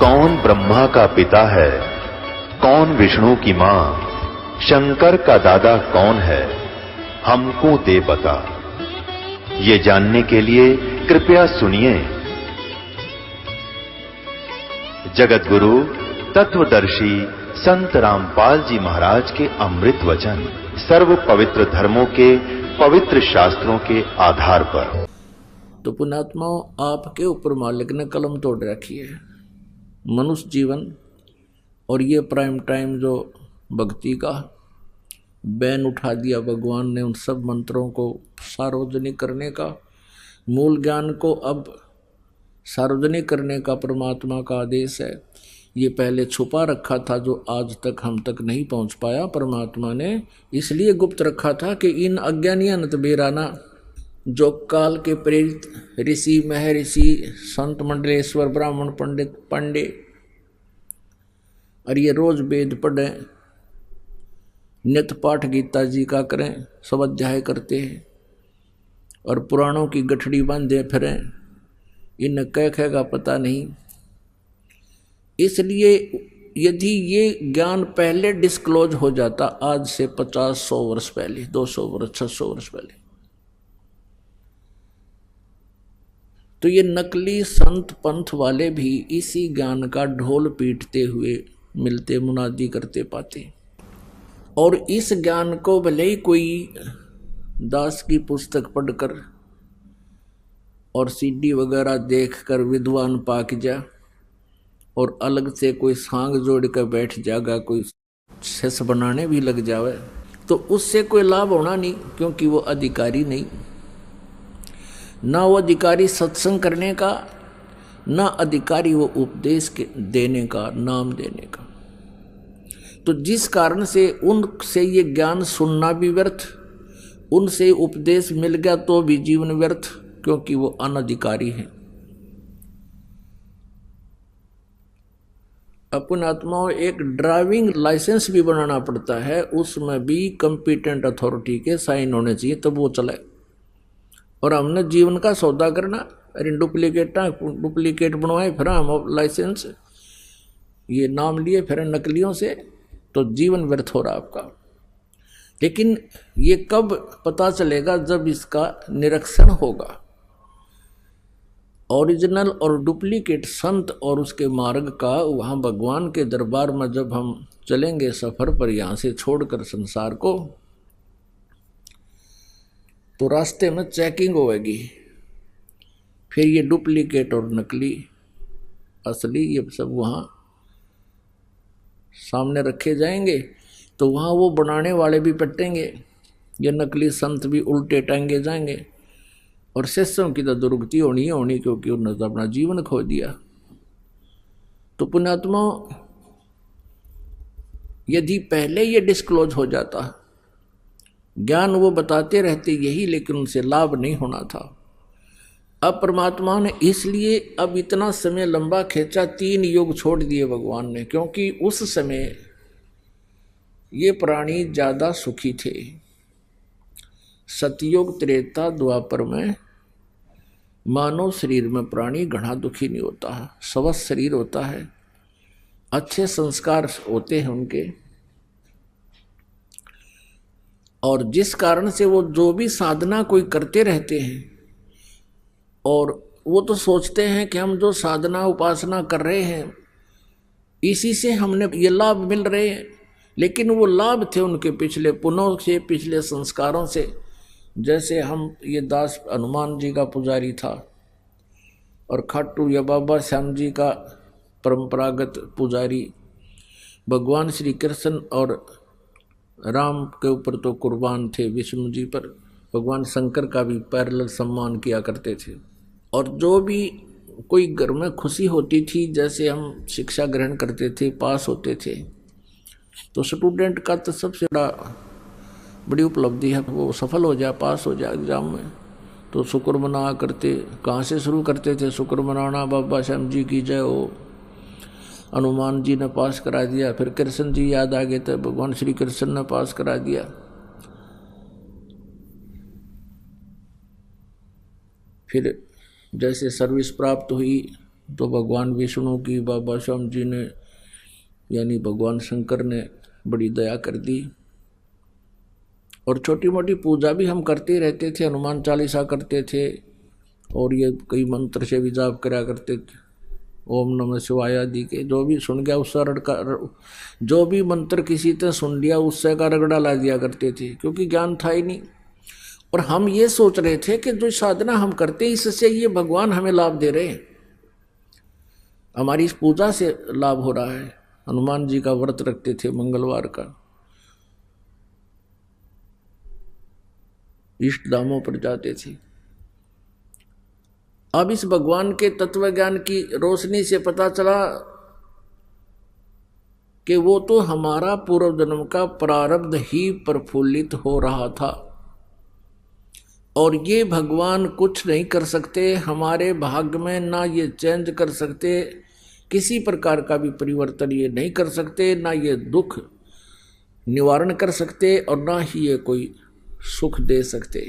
कौन ब्रह्मा का पिता है, कौन विष्णु की मां, शंकर का दादा कौन है, हमको दे बता। ये जानने के लिए कृपया सुनिए। जगत गुरु तत्वदर्शी संत रामपाल जी महाराज के अमृत वचन सर्व पवित्र धर्मों के पवित्र शास्त्रों के आधार पर। तो पुण्यात्माओं, आपके ऊपर मालिक ने कलम तोड़ रखी है। मनुष्य जीवन और ये प्राइम टाइम जो भक्ति का बैन उठा दिया भगवान ने, उन सब मंत्रों को सार्वजनिक करने का, मूल ज्ञान को अब सार्वजनिक करने का परमात्मा का आदेश है। ये पहले छुपा रखा था जो आज तक हम तक नहीं पहुंच पाया। परमात्मा ने इसलिए गुप्त रखा था कि इन अज्ञानियानत बेराना जो काल के प्रेरित ऋषि, महर्षि, संत मंडलेश्वर, ब्राह्मण, पंडित, पांडे और ये रोज वेद पढ़े, नित्य पाठ गीता जी का करें, सब अध्याय करते हैं और पुराणों की गठड़ी बांधे फिरें, इन्हें कह का पता नहीं। इसलिए यदि ये ज्ञान पहले डिस्क्लोज हो जाता, आज से 50-100 वर्ष पहले, 200 वर्ष, 600 वर्ष पहले, तो ये नकली संत पंथ वाले भी इसी ज्ञान का ढोल पीटते हुए मिलते, मुनादी करते पाते। और इस ज्ञान को भले ही कोई दास की पुस्तक पढ़कर और सीडी वगैरह देखकर विद्वान पाक जा और अलग से कोई सांग जोड़ कर बैठ जाएगा, कोई शिष्य बनाने भी लग जावे, तो उससे कोई लाभ होना नहीं, क्योंकि वो अधिकारी नहीं। ना वो अधिकारी सत्संग करने का, ना अधिकारी वो उपदेश के देने का, नाम देने का। तो जिस कारण से उनसे ये ज्ञान सुनना भी व्यर्थ, उनसे उपदेश मिल गया तो भी जीवन व्यर्थ, क्योंकि वो अनधिकारी है। अपन आत्माओं, एक ड्राइविंग लाइसेंस भी बनाना पड़ता है, उसमें भी कंपिटेंट अथॉरिटी के साइन होने चाहिए तब वो चले। और हमने जीवन का सौदा करना, अरे डुप्लीकेट बनवाए फिर हम लाइसेंस, ये नाम लिए फिर नकलियों से, तो जीवन व्यर्थ हो रहा आपका। लेकिन ये कब पता चलेगा? जब इसका निरीक्षण होगा। ओरिजिनल और डुप्लीकेट संत और उसके मार्ग का, वहाँ भगवान के दरबार में जब हम चलेंगे सफर पर, यहाँ से छोड़कर संसार को, तो रास्ते में चेकिंग होगी। फिर ये डुप्लीकेट और नकली, असली, ये सब वहाँ सामने रखे जाएंगे। तो वहाँ वो बनाने वाले भी पटेंगे, ये नकली संत भी उल्टे टांगे जाएंगे, और शिष्यों की तो दुर्गति होनी, क्योंकि उन्होंने तो अपना जीवन खो दिया। तो पुण्यात्मा, यदि पहले ये डिस्क्लोज हो जाता, ज्ञान वो बताते रहते यही, लेकिन उनसे लाभ नहीं होना था। अब परमात्मा ने इसलिए अब इतना समय लंबा खींचा, 3 युग छोड़ दिए भगवान ने, क्योंकि उस समय ये प्राणी ज्यादा सुखी थे। सतयुग, त्रेता, द्वापर में मानव शरीर में प्राणी घना दुखी नहीं होता है, स्वस्थ शरीर होता है, अच्छे संस्कार होते हैं उनके, और जिस कारण से वो जो भी साधना कोई करते रहते हैं, और वो तो सोचते हैं कि हम जो साधना उपासना कर रहे हैं इसी से हमने ये लाभ मिल रहे हैं, लेकिन वो लाभ थे उनके पिछले पुण्यों से, पिछले संस्कारों से। जैसे हम, ये दास हनुमान जी का पुजारी था, और खाटू या बाबा श्याम जी का परंपरागत पुजारी, भगवान श्री कृष्ण और राम के ऊपर तो कुर्बान थे, विष्णु जी पर भगवान शंकर का भी पैरेलल सम्मान किया करते थे। और जो भी कोई घर में खुशी होती थी, जैसे हम शिक्षा ग्रहण करते थे, पास होते थे, तो स्टूडेंट का तो सबसे बड़ी उपलब्धि है वो सफल हो जाए, पास हो जाए एग्जाम में, तो शुक्र मना करते। कहाँ से शुरू करते थे शुक्र मनाना? बाबा श्याम जी की जय हो, हनुमान जी ने पास करा दिया, फिर कृष्ण जी याद आ गए थे, भगवान श्री कृष्ण ने पास करा दिया। फिर जैसे सर्विस प्राप्त हुई, तो भगवान विष्णु की बाबा श्याम जी ने यानी भगवान शंकर ने बड़ी दया कर दी। और छोटी मोटी पूजा भी हम करते रहते थे, हनुमान चालीसा करते थे और ये कई मंत्र से भी जाप करा करते थे, ओम नमः शिवाय आदि के। जो भी सुन गया उसका रगड़ा, जो भी मंत्र किसी ने सुन लिया उससे का रगड़ा ला दिया करते थे, क्योंकि ज्ञान था ही नहीं। और हम ये सोच रहे थे कि जो साधना हम करते इससे ये भगवान हमें लाभ दे रहे हैं, हमारी इस पूजा से लाभ हो रहा है। हनुमान जी का व्रत रखते थे मंगलवार का, इष्ट धामों पर जाते थे। अब इस भगवान के तत्व ज्ञान की रोशनी से पता चला कि वो तो हमारा पूर्व जन्म का प्रारब्ध ही प्रफुल्लित हो रहा था और ये भगवान कुछ नहीं कर सकते हमारे भाग्य में, ना ये चेंज कर सकते, किसी प्रकार का भी परिवर्तन ये नहीं कर सकते, ना ये दुख निवारण कर सकते और ना ही ये कोई सुख दे सकते,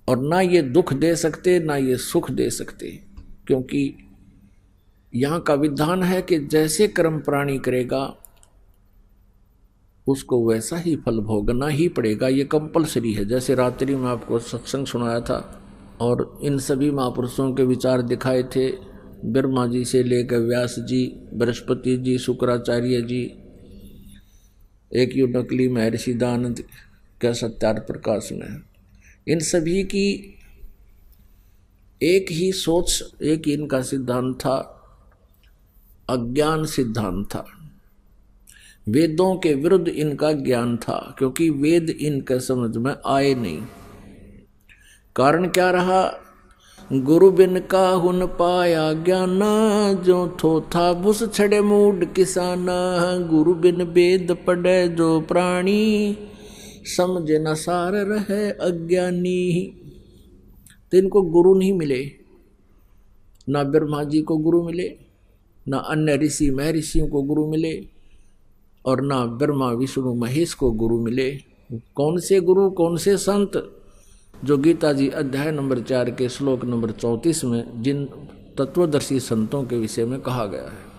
और ना ये दुख दे सकते ना ये सुख दे सकते। क्योंकि यहाँ का विधान है कि जैसे कर्म प्राणी करेगा उसको वैसा ही फल भोगना ही पड़ेगा, ये कंपलसरी है। जैसे रात्रि में आपको सत्संग सुनाया था और इन सभी महापुरुषों के विचार दिखाए थे, ब्रह्मा जी से लेकर व्यास जी, बृहस्पति जी, शुक्राचार्य जी, एक यू नकली महर्षि दानंद का सत्यार्थ प्रकाश में, इन सभी की एक ही सोच, एक ही इनका सिद्धांत था, अज्ञान सिद्धांत था। वेदों के विरुद्ध इनका ज्ञान था, क्योंकि वेद इनके समझ में आए नहीं। कारण क्या रहा? गुरु बिन काहुन पाया ज्ञाना, जो थो था भुस छड़े मूड किसाना। गुरु बिन वेद पढ़े जो प्राणी, समझे न सार रहे अज्ञानी। तो इनको गुरु नहीं मिले, ना ब्रह्मा जी को गुरु मिले, ना अन्य ऋषि महर्षियों को गुरु मिले, और ना ब्रह्मा विष्णु महेश को गुरु मिले। कौन से गुरु, कौन से संत? जो गीता जी अध्याय नंबर 4 के श्लोक नंबर 34 में जिन तत्वदर्शी संतों के विषय में कहा गया है।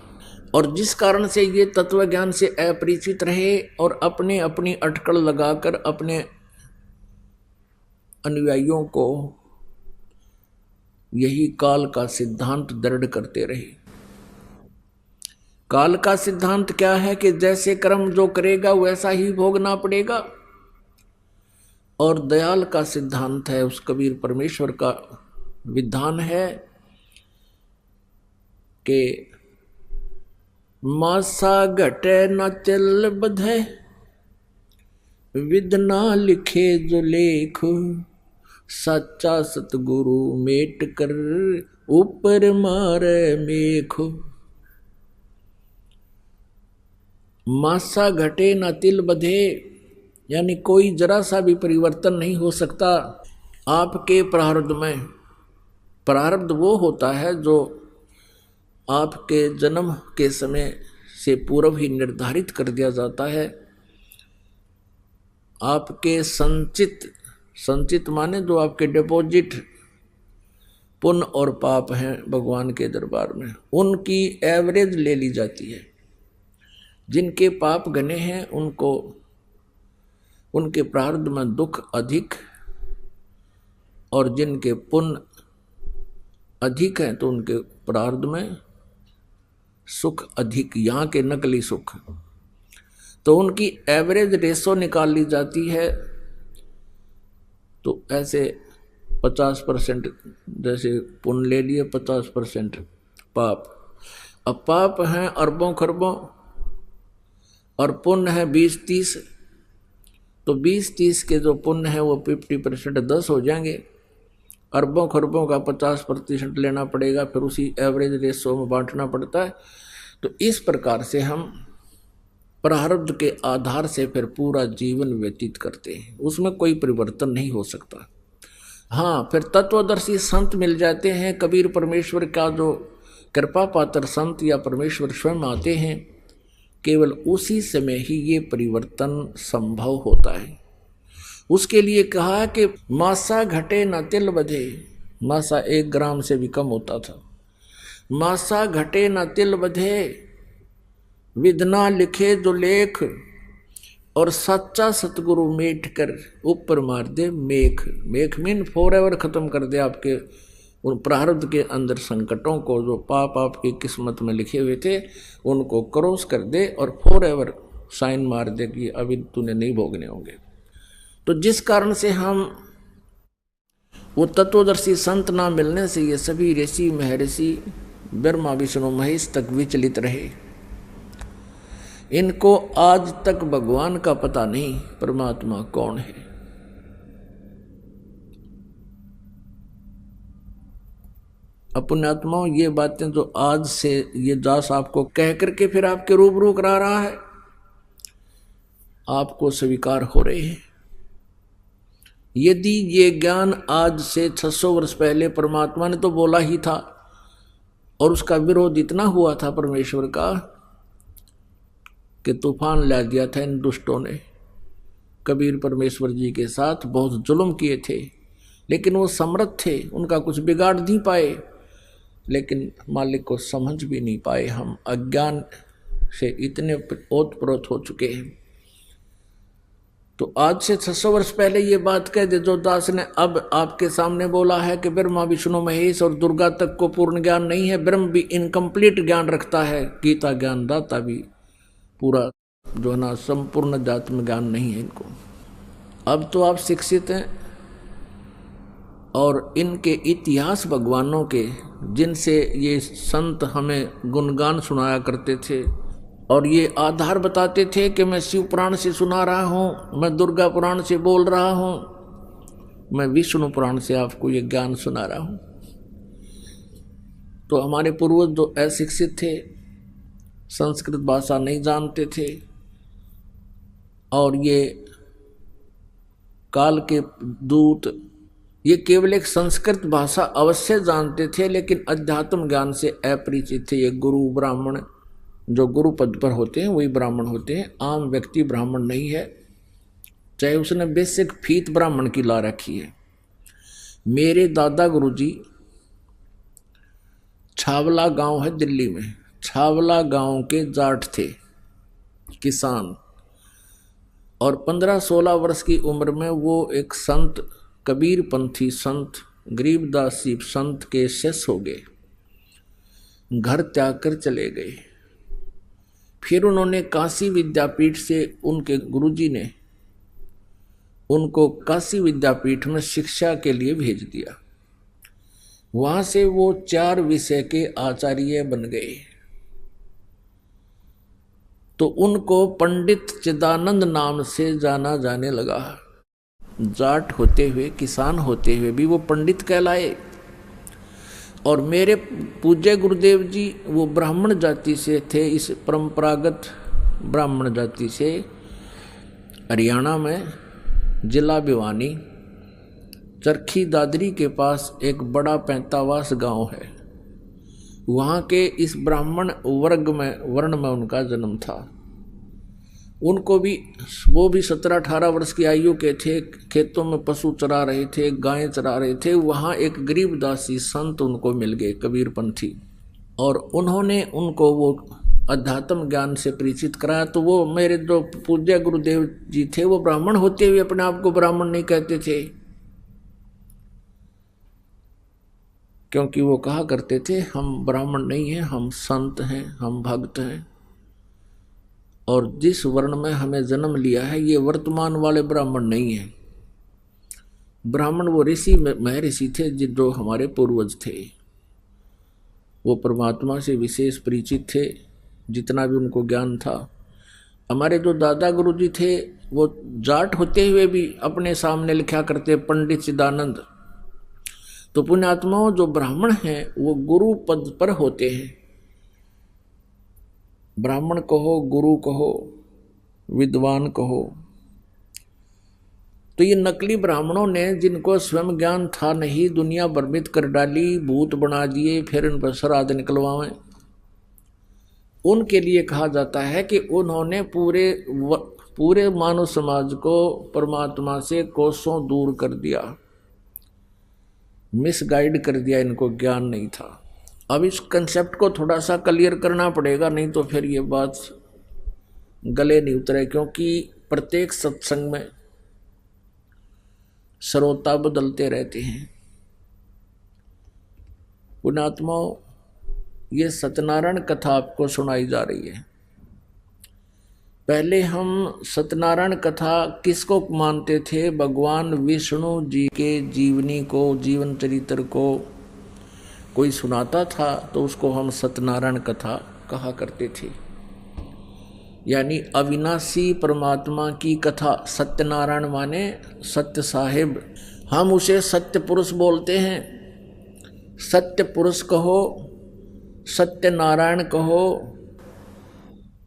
और जिस कारण से ये तत्व ज्ञान से अपरिचित रहे और अपने अपनी अटकल लगाकर अपने अनुयायियों को यही काल का सिद्धांत दृढ़ करते रहे। काल का सिद्धांत क्या है कि जैसे कर्म जो करेगा वैसा ही भोगना पड़ेगा। और दयाल का सिद्धांत है, उस कबीर परमेश्वर का विधान है कि मासा घटे न चल बधे, विद ना लिखे जो लेख। सच्चा सतगुरु मेट कर ऊपर मारे मेख। मासा घटे न तिल बधे, यानी कोई जरा सा भी परिवर्तन नहीं हो सकता आपके प्रारब्ध में। प्रारब्ध वो होता है जो आपके जन्म के समय से पूर्व ही निर्धारित कर दिया जाता है। आपके संचित माने जो आपके डिपॉजिट पुण्य और पाप हैं भगवान के दरबार में, उनकी एवरेज ले ली जाती है। जिनके पाप घने हैं उनको उनके प्रारब्ध में दुख अधिक, और जिनके पुण्य अधिक हैं तो उनके प्रारब्ध में सुख अधिक, यहाँ के नकली सुख। तो उनकी एवरेज रेशो निकाल ली जाती है। तो ऐसे 50% जैसे पुण्य ले लिए, 50% पाप। अब पाप हैं अरबों खरबों और पुण्य है 20-30, तो 20-30 के जो पुण्य है वो 50% 10 हो जाएंगे। अरबों खरबों का 50% लेना पड़ेगा, फिर उसी एवरेज रेशो में बांटना पड़ता है। तो इस प्रकार से हम प्रारब्ध के आधार से फिर पूरा जीवन व्यतीत करते हैं, उसमें कोई परिवर्तन नहीं हो सकता। हाँ, फिर तत्वदर्शी संत मिल जाते हैं। कबीर परमेश्वर का जो कृपा पात्र संत या परमेश्वर स्वयं आते हैं, केवल उसी समय ही ये परिवर्तन संभव होता है। उसके लिए कहा कि मासा घटे न तिल बधे, मासा 1 ग्राम से भी कम होता था। मासा घटे न तिल बधे, विधना लिखे जो लेख, और सच्चा सतगुरु मेट कर ऊपर मार दे मेख। मेख मीन फॉरएवर खत्म कर दे आपके उन प्रारब्ध के अंदर संकटों को, जो पाप आपकी किस्मत में लिखे हुए थे उनको क्रॉस कर दे और फॉरएवर साइन मार दे कि अभी तूने नहीं भोगने होंगे। तो जिस कारण से हम वो तत्वदर्शी संत ना मिलने से ये सभी ऋषि महर्षि ब्रह्मा विष्णु महेश तक विचलित रहे। इनको आज तक भगवान का पता नहीं परमात्मा कौन है। पुण्यात्माओं, ये बातें जो आज से ये दास आपको कह करके फिर आपके रूबरू करा रहा है, आपको स्वीकार हो रहे हैं। यदि ये ज्ञान आज से 600 वर्ष पहले परमात्मा ने तो बोला ही था और उसका विरोध इतना हुआ था परमेश्वर का कि तूफान ला दिया था इन दुष्टों ने। कबीर परमेश्वर जी के साथ बहुत जुल्म किए थे, लेकिन वो समर्थ थे, उनका कुछ बिगाड़ नहीं पाए, लेकिन मालिक को समझ भी नहीं पाए। हम अज्ञान से इतने ओतप्रोत हो चुके हैं। तो आज से 600 वर्ष पहले ये बात कह दे जो दास ने अब आपके सामने बोला है कि ब्रह्मा विष्णु महेश और दुर्गा तक को पूर्ण ज्ञान नहीं है, ब्रह्म भी इनकम्प्लीट ज्ञान रखता है, गीता ज्ञान दाता भी पूरा जो है ना संपूर्ण अध्यात्म ज्ञान नहीं है इनको। अब तो आप शिक्षित हैं और इनके इतिहास भगवानों के, जिनसे ये संत हमें गुणगान सुनाया करते थे और ये आधार बताते थे कि मैं शिव पुराण से सुना रहा हूँ, मैं दुर्गा पुराण से बोल रहा हूँ, मैं विष्णु पुराण से आपको ये ज्ञान सुना रहा हूँ। तो हमारे पूर्वज जो अशिक्षित थे, संस्कृत भाषा नहीं जानते थे और ये काल के दूत, ये केवल एक संस्कृत भाषा अवश्य जानते थे लेकिन अध्यात्म ज्ञान से अपरिचित थे। ये गुरु ब्राह्मण जो गुरु पद पर होते हैं वही ब्राह्मण होते हैं, आम व्यक्ति ब्राह्मण नहीं है, चाहे उसने बेसिक फीत ब्राह्मण की ला रखी है। मेरे दादा गुरुजी छावला गांव है दिल्ली में, छावला गांव के जाट थे, किसान, और 15-16 वर्ष की उम्र में वो एक संत, कबीर पंथी संत, गरीबदास जी संत के शिष्य हो गए, घर त्याग कर चले गए। फिर उन्होंने काशी विद्यापीठ से, उनके गुरुजी ने उनको काशी विद्यापीठ में शिक्षा के लिए भेज दिया। वहां से वो 4 विषय के आचार्य बन गए। तो उनको पंडित चिदानंद नाम से जाना जाने लगा। जाट होते हुए, किसान होते हुए भी वो पंडित कहलाए। और मेरे पूज्य गुरुदेव जी वो ब्राह्मण जाति से थे, इस परंपरागत ब्राह्मण जाति से। हरियाणा में जिला भिवानी चरखी दादरी के पास एक बड़ा पैंतावास गांव है, वहाँ के इस ब्राह्मण वर्ण में उनका जन्म था। उनको भी, वो भी 17-18 वर्ष की आयु के थे, खेतों में पशु चरा रहे थे, गायें चरा रहे थे। वहाँ एक गरीबदासी संत उनको मिल गए, कबीर पंथी, और उन्होंने उनको वो अध्यात्म ज्ञान से परिचित कराया। तो वो मेरे जो पूज्य गुरुदेव जी थे वो ब्राह्मण होते हुए अपने आप को ब्राह्मण नहीं कहते थे, क्योंकि वो कहा करते थे हम ब्राह्मण नहीं हैं, हम संत हैं, हम भक्त हैं, और जिस वर्ण में हमें जन्म लिया है ये वर्तमान वाले ब्राह्मण नहीं है। ब्राह्मण वो ऋषि महर्षि थे जो हमारे पूर्वज थे, वो परमात्मा से विशेष परिचित थे, जितना भी उनको ज्ञान था। हमारे जो दादा गुरुजी थे वो जाट होते हुए भी अपने सामने लिखा करते पंडित चिदानंद। तो पुण्यात्माओं, जो ब्राह्मण हैं वो गुरु पद पर होते हैं। ब्राह्मण कहो, गुरु कहो, विद्वान कहो। तो ये नकली ब्राह्मणों ने, जिनको स्वयं ज्ञान था नहीं, दुनिया भ्रमित कर डाली, भूत बना दिए, फिर इन पर श्राद्ध निकलवाएं, उनके लिए कहा जाता है कि उन्होंने पूरे मानव समाज को परमात्मा से कोसों दूर कर दिया। मिसगाइड कर दिया, इनको ज्ञान नहीं था। अब इस कंसेप्ट को थोड़ा सा क्लियर करना पड़ेगा, नहीं तो फिर ये बात गले नहीं उतरे, क्योंकि प्रत्येक सत्संग में श्रोता बदलते रहते हैं। पुण्यात्माओं, ये सत्यनारायण कथा आपको सुनाई जा रही है। पहले हम सत्यनारायण कथा किसको मानते थे? भगवान विष्णु जी के जीवनी को, जीवन चरित्र को कोई सुनाता था तो उसको हम सत्यनारायण कथा कहा करते थे, यानी अविनाशी परमात्मा की कथा। सत्यनारायण माने सत्य साहिब, हम उसे सत्य पुरुष बोलते हैं। सत्य पुरुष कहो, सत्य नारायण कहो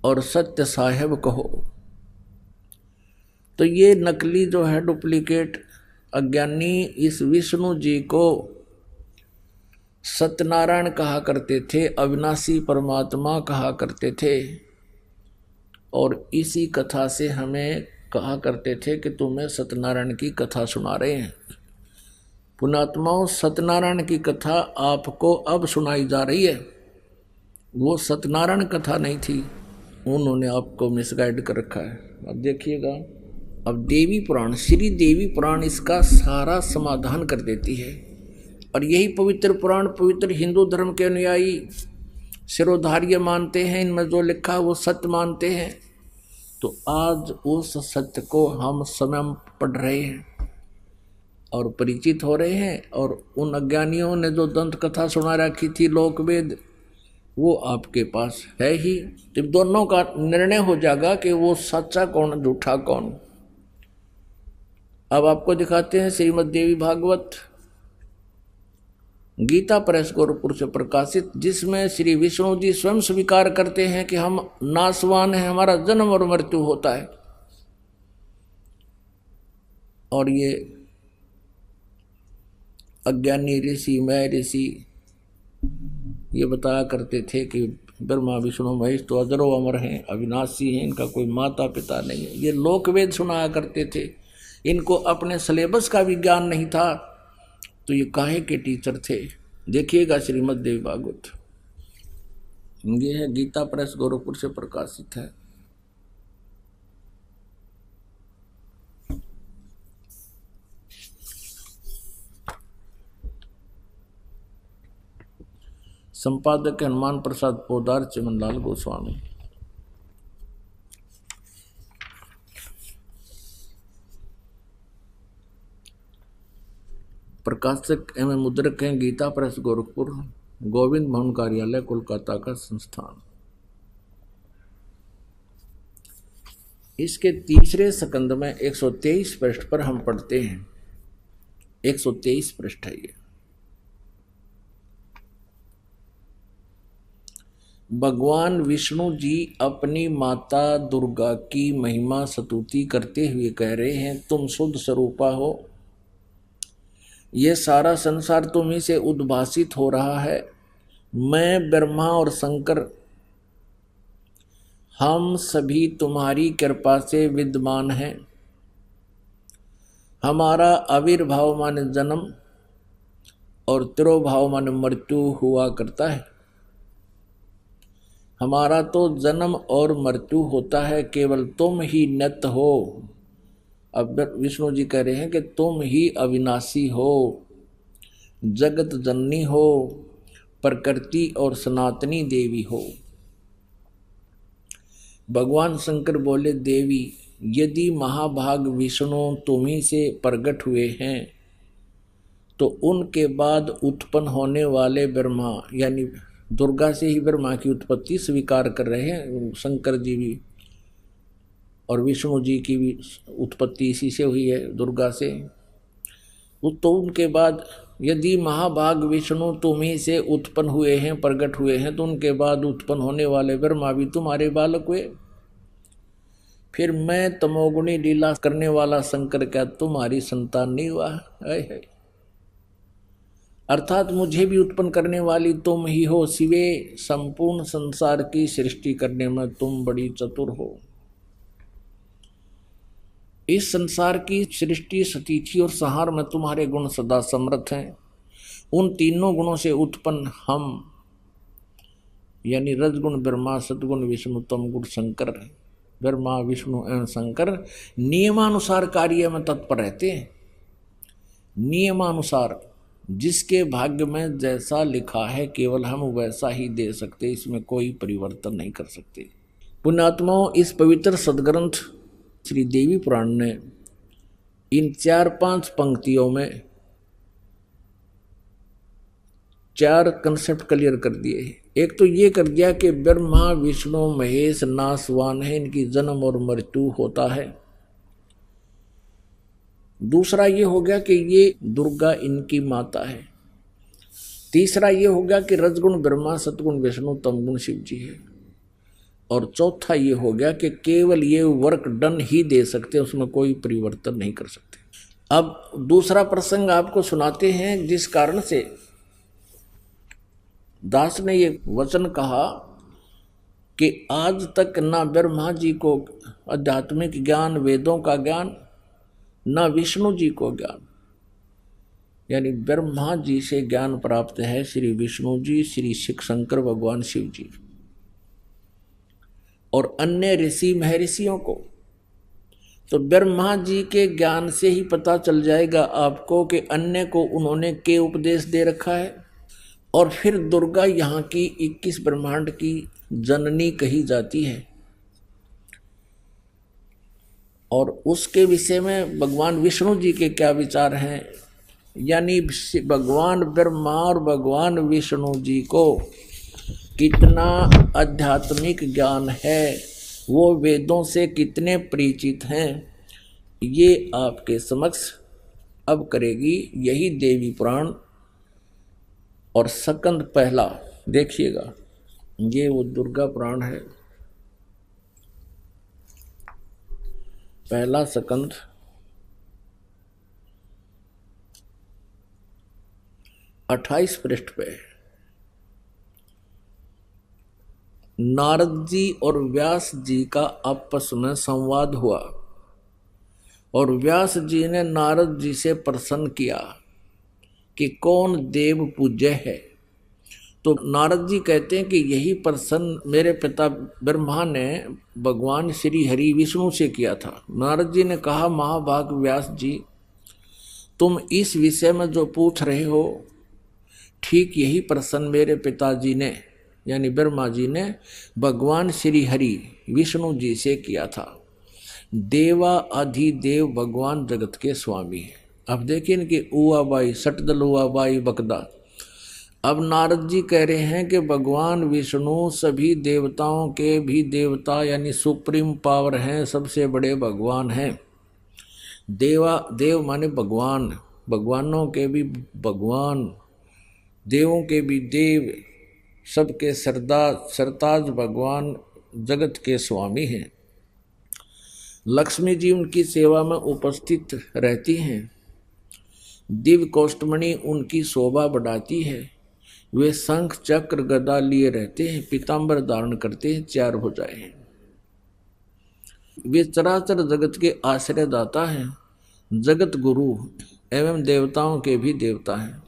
और सत्य साहिब कहो। तो ये नकली जो है, डुप्लीकेट अज्ञानी इस विष्णु जी को सत्यनारायण कहा करते थे, अविनाशी परमात्मा कहा करते थे, और इसी कथा से हमें कहा करते थे कि तुम्हें सत्यनारायण की कथा सुना रहे हैं। पुण्यात्माओं, सत्यनारायण की कथा आपको अब सुनाई जा रही है, वो सत्यनारायण कथा नहीं थी, उन्होंने आपको मिसगाइड कर रखा है। अब देखिएगा, अब देवी पुराण, श्री देवी पुराण इसका सारा समाधान कर देती है। और यही पवित्र पुराण पवित्र हिंदू धर्म के अनुयायी सिरोधार्य मानते हैं, इनमें जो लिखा वो सत्य मानते हैं। तो आज उस सत्य को हम स्वयं पढ़ रहे हैं और परिचित हो रहे हैं, और उन अज्ञानियों ने जो दंत कथा सुना रखी थी, लोकवेद, वो आपके पास है ही। जब दोनों का निर्णय हो जाएगा कि वो सच्चा कौन झूठा कौन। अब आपको दिखाते हैं श्रीमद् देवी भागवत, गीता प्रेस गोरखपुर से प्रकाशित, जिसमें श्री विष्णु जी स्वयं स्वीकार करते हैं कि हम नासवान हैं, हमारा जन्म और मृत्यु होता है। और ये अज्ञानी ऋषि, मैं ऋषि, ये बताया करते थे कि ब्रह्मा विष्णु महेश तो अजरो अमर हैं, अविनाशी हैं, इनका कोई माता पिता नहीं है। ये लोकवेद सुनाया करते थे, इनको अपने सिलेबस का भी ज्ञान नहीं था, तो ये काहे के टीचर थे। देखिएगा श्रीमद् देवी भागवत, ये है गीता प्रेस गोरखपुर से प्रकाशित है। संपादक हनुमान प्रसाद पोदार, चिमनलाल गोस्वामी। प्रकाशक एवं मुद्रक हैं गीता प्रेस गोरखपुर, गोविंद भवन कार्यालय, कोलकाता का संस्थान। इसके तीसरे स्कंद में 123 पृष्ठ पर हम पढ़ते हैं। 123 पृष्ठ है ये। भगवान विष्णु जी अपनी माता दुर्गा की महिमा स्तुति करते हुए कह रहे हैं, तुम शुद्ध स्वरूपा हो, ये सारा संसार तुम्ही से उद्भासित हो रहा है। मैं, ब्रह्मा और शंकर, हम सभी तुम्हारी कृपा से विद्यमान हैं। हमारा आविर्भाव माने जन्म और तिरोभाव माने मृत्यु हुआ करता है। हमारा तो जन्म और मृत्यु होता है, केवल तुम ही नित्य हो। अब विष्णु जी कह रहे हैं कि तुम ही अविनाशी हो, जगत जननी हो, प्रकृति और सनातनी देवी हो। भगवान शंकर बोले, देवी, यदि महाभाग विष्णु तुम्ही से प्रकट हुए हैं तो उनके बाद उत्पन्न होने वाले ब्रह्मा, यानी दुर्गा से ही ब्रह्मा की उत्पत्ति स्वीकार कर रहे हैं शंकर जी भी, और विष्णु जी की भी उत्पत्ति इसी से हुई है, दुर्गा से। तो उनके बाद यदि महाभाग विष्णु तुम्ही से उत्पन्न हुए हैं, प्रकट हुए हैं, तो उनके बाद उत्पन्न होने वाले ब्रह्मा भी तुम्हारे बालक हुए। फिर मैं तमोगुणी लीला करने वाला शंकर क्या तुम्हारी संतान नहीं हुआ? है। अर्थात मुझे भी उत्पन्न करने वाली तुम ही हो शिवे, संपूर्ण संसार की सृष्टि करने में तुम बड़ी चतुर हो। इस संसार की सृष्टि, स्थिति और संहार में तुम्हारे गुण सदा समर्थ हैं। उन तीनों गुणों से उत्पन्न हम यानी रजगुण ब्रह्मा, सद्गुण विष्णु, तम गुण शंकर, ब्रह्मा विष्णु एवं शंकर नियमानुसार कार्य में तत्पर रहते हैं। नियमानुसार जिसके भाग्य में जैसा लिखा है केवल हम वैसा ही दे सकते, इसमें कोई परिवर्तन नहीं कर सकते। पुण्यात्माओं, इस पवित्र सदग्रंथ श्री देवी पुराण ने इन 4-5 पंक्तियों में 4 कंसेप्ट क्लियर कर दिए। एक तो ये कर दिया कि ब्रह्मा विष्णु महेश नासवान है, इनकी जन्म और मृत्यु होता है। दूसरा ये हो गया कि ये दुर्गा इनकी माता है। तीसरा ये हो गया कि रजगुण ब्रह्मा, सतगुण विष्णु, तमगुण शिव जी है। और चौथा ये हो गया कि केवल ये वर्क डन ही दे सकते, उसमें कोई परिवर्तन नहीं कर सकते। अब दूसरा प्रसंग आपको सुनाते हैं, जिस कारण से दास ने ये वचन कहा कि आज तक ना ब्रह्मा जी को आध्यात्मिक ज्ञान, वेदों का ज्ञान, ना विष्णु जी को ज्ञान, यानी ब्रह्मा जी से ज्ञान प्राप्त है श्री विष्णु जी, श्री शिव शंकर भगवान शिव जी और अन्य ऋषि महर्षियों को। तो ब्रह्मा जी के ज्ञान से ही पता चल जाएगा आपको कि अन्य को उन्होंने के उपदेश दे रखा है। और फिर दुर्गा यहाँ की 21 ब्रह्मांड की जननी कही जाती है और उसके विषय में भगवान विष्णु जी के क्या विचार हैं, यानी भगवान ब्रह्मा और भगवान विष्णु जी को कितना आध्यात्मिक ज्ञान है, वो वेदों से कितने परिचित हैं, ये आपके समक्ष अब करेगी यही देवी पुराण। और सकंद पहला देखिएगा, ये वो दुर्गा पुराण है, पहला सकंद 28 पृष्ठ पे। नारद जी और व्यास जी का आपस में संवाद हुआ और व्यास जी ने नारद जी से प्रश्न किया कि कौन देव पूज्य है। तो नारद जी कहते हैं कि यही प्रश्न मेरे पिता ब्रह्मा ने भगवान श्री हरि विष्णु से किया था। नारद जी ने कहा, महाभाग व्यास जी, तुम इस विषय में जो पूछ रहे हो ठीक यही प्रश्न मेरे पिताजी ने यानी ब्रह्मा जी ने भगवान श्री हरि विष्णु जी से किया था। देवा अधिदेव भगवान जगत के स्वामी है। अब देखिए इनकी उआ बाई सटदल उआ बाई बकदा। अब नारद जी कह रहे हैं कि भगवान विष्णु सभी देवताओं के भी देवता यानी सुप्रीम पावर हैं, सबसे बड़े भगवान हैं। देव माने भगवान, भगवानों के भी भगवान, देवों के भी देव, सबके सरताज भगवान जगत के स्वामी हैं। लक्ष्मी जी उनकी सेवा में उपस्थित रहती हैं। दिव्य कौष्टमणि उनकी शोभा बढ़ाती है। वे शंख चक्र गदा लिए रहते हैं, पीतांबर धारण करते हैं, 4 भुजाएं हैं। वे चराचर जगत के आश्रयदाता हैं, जगत गुरु एवं देवताओं के भी देवता हैं।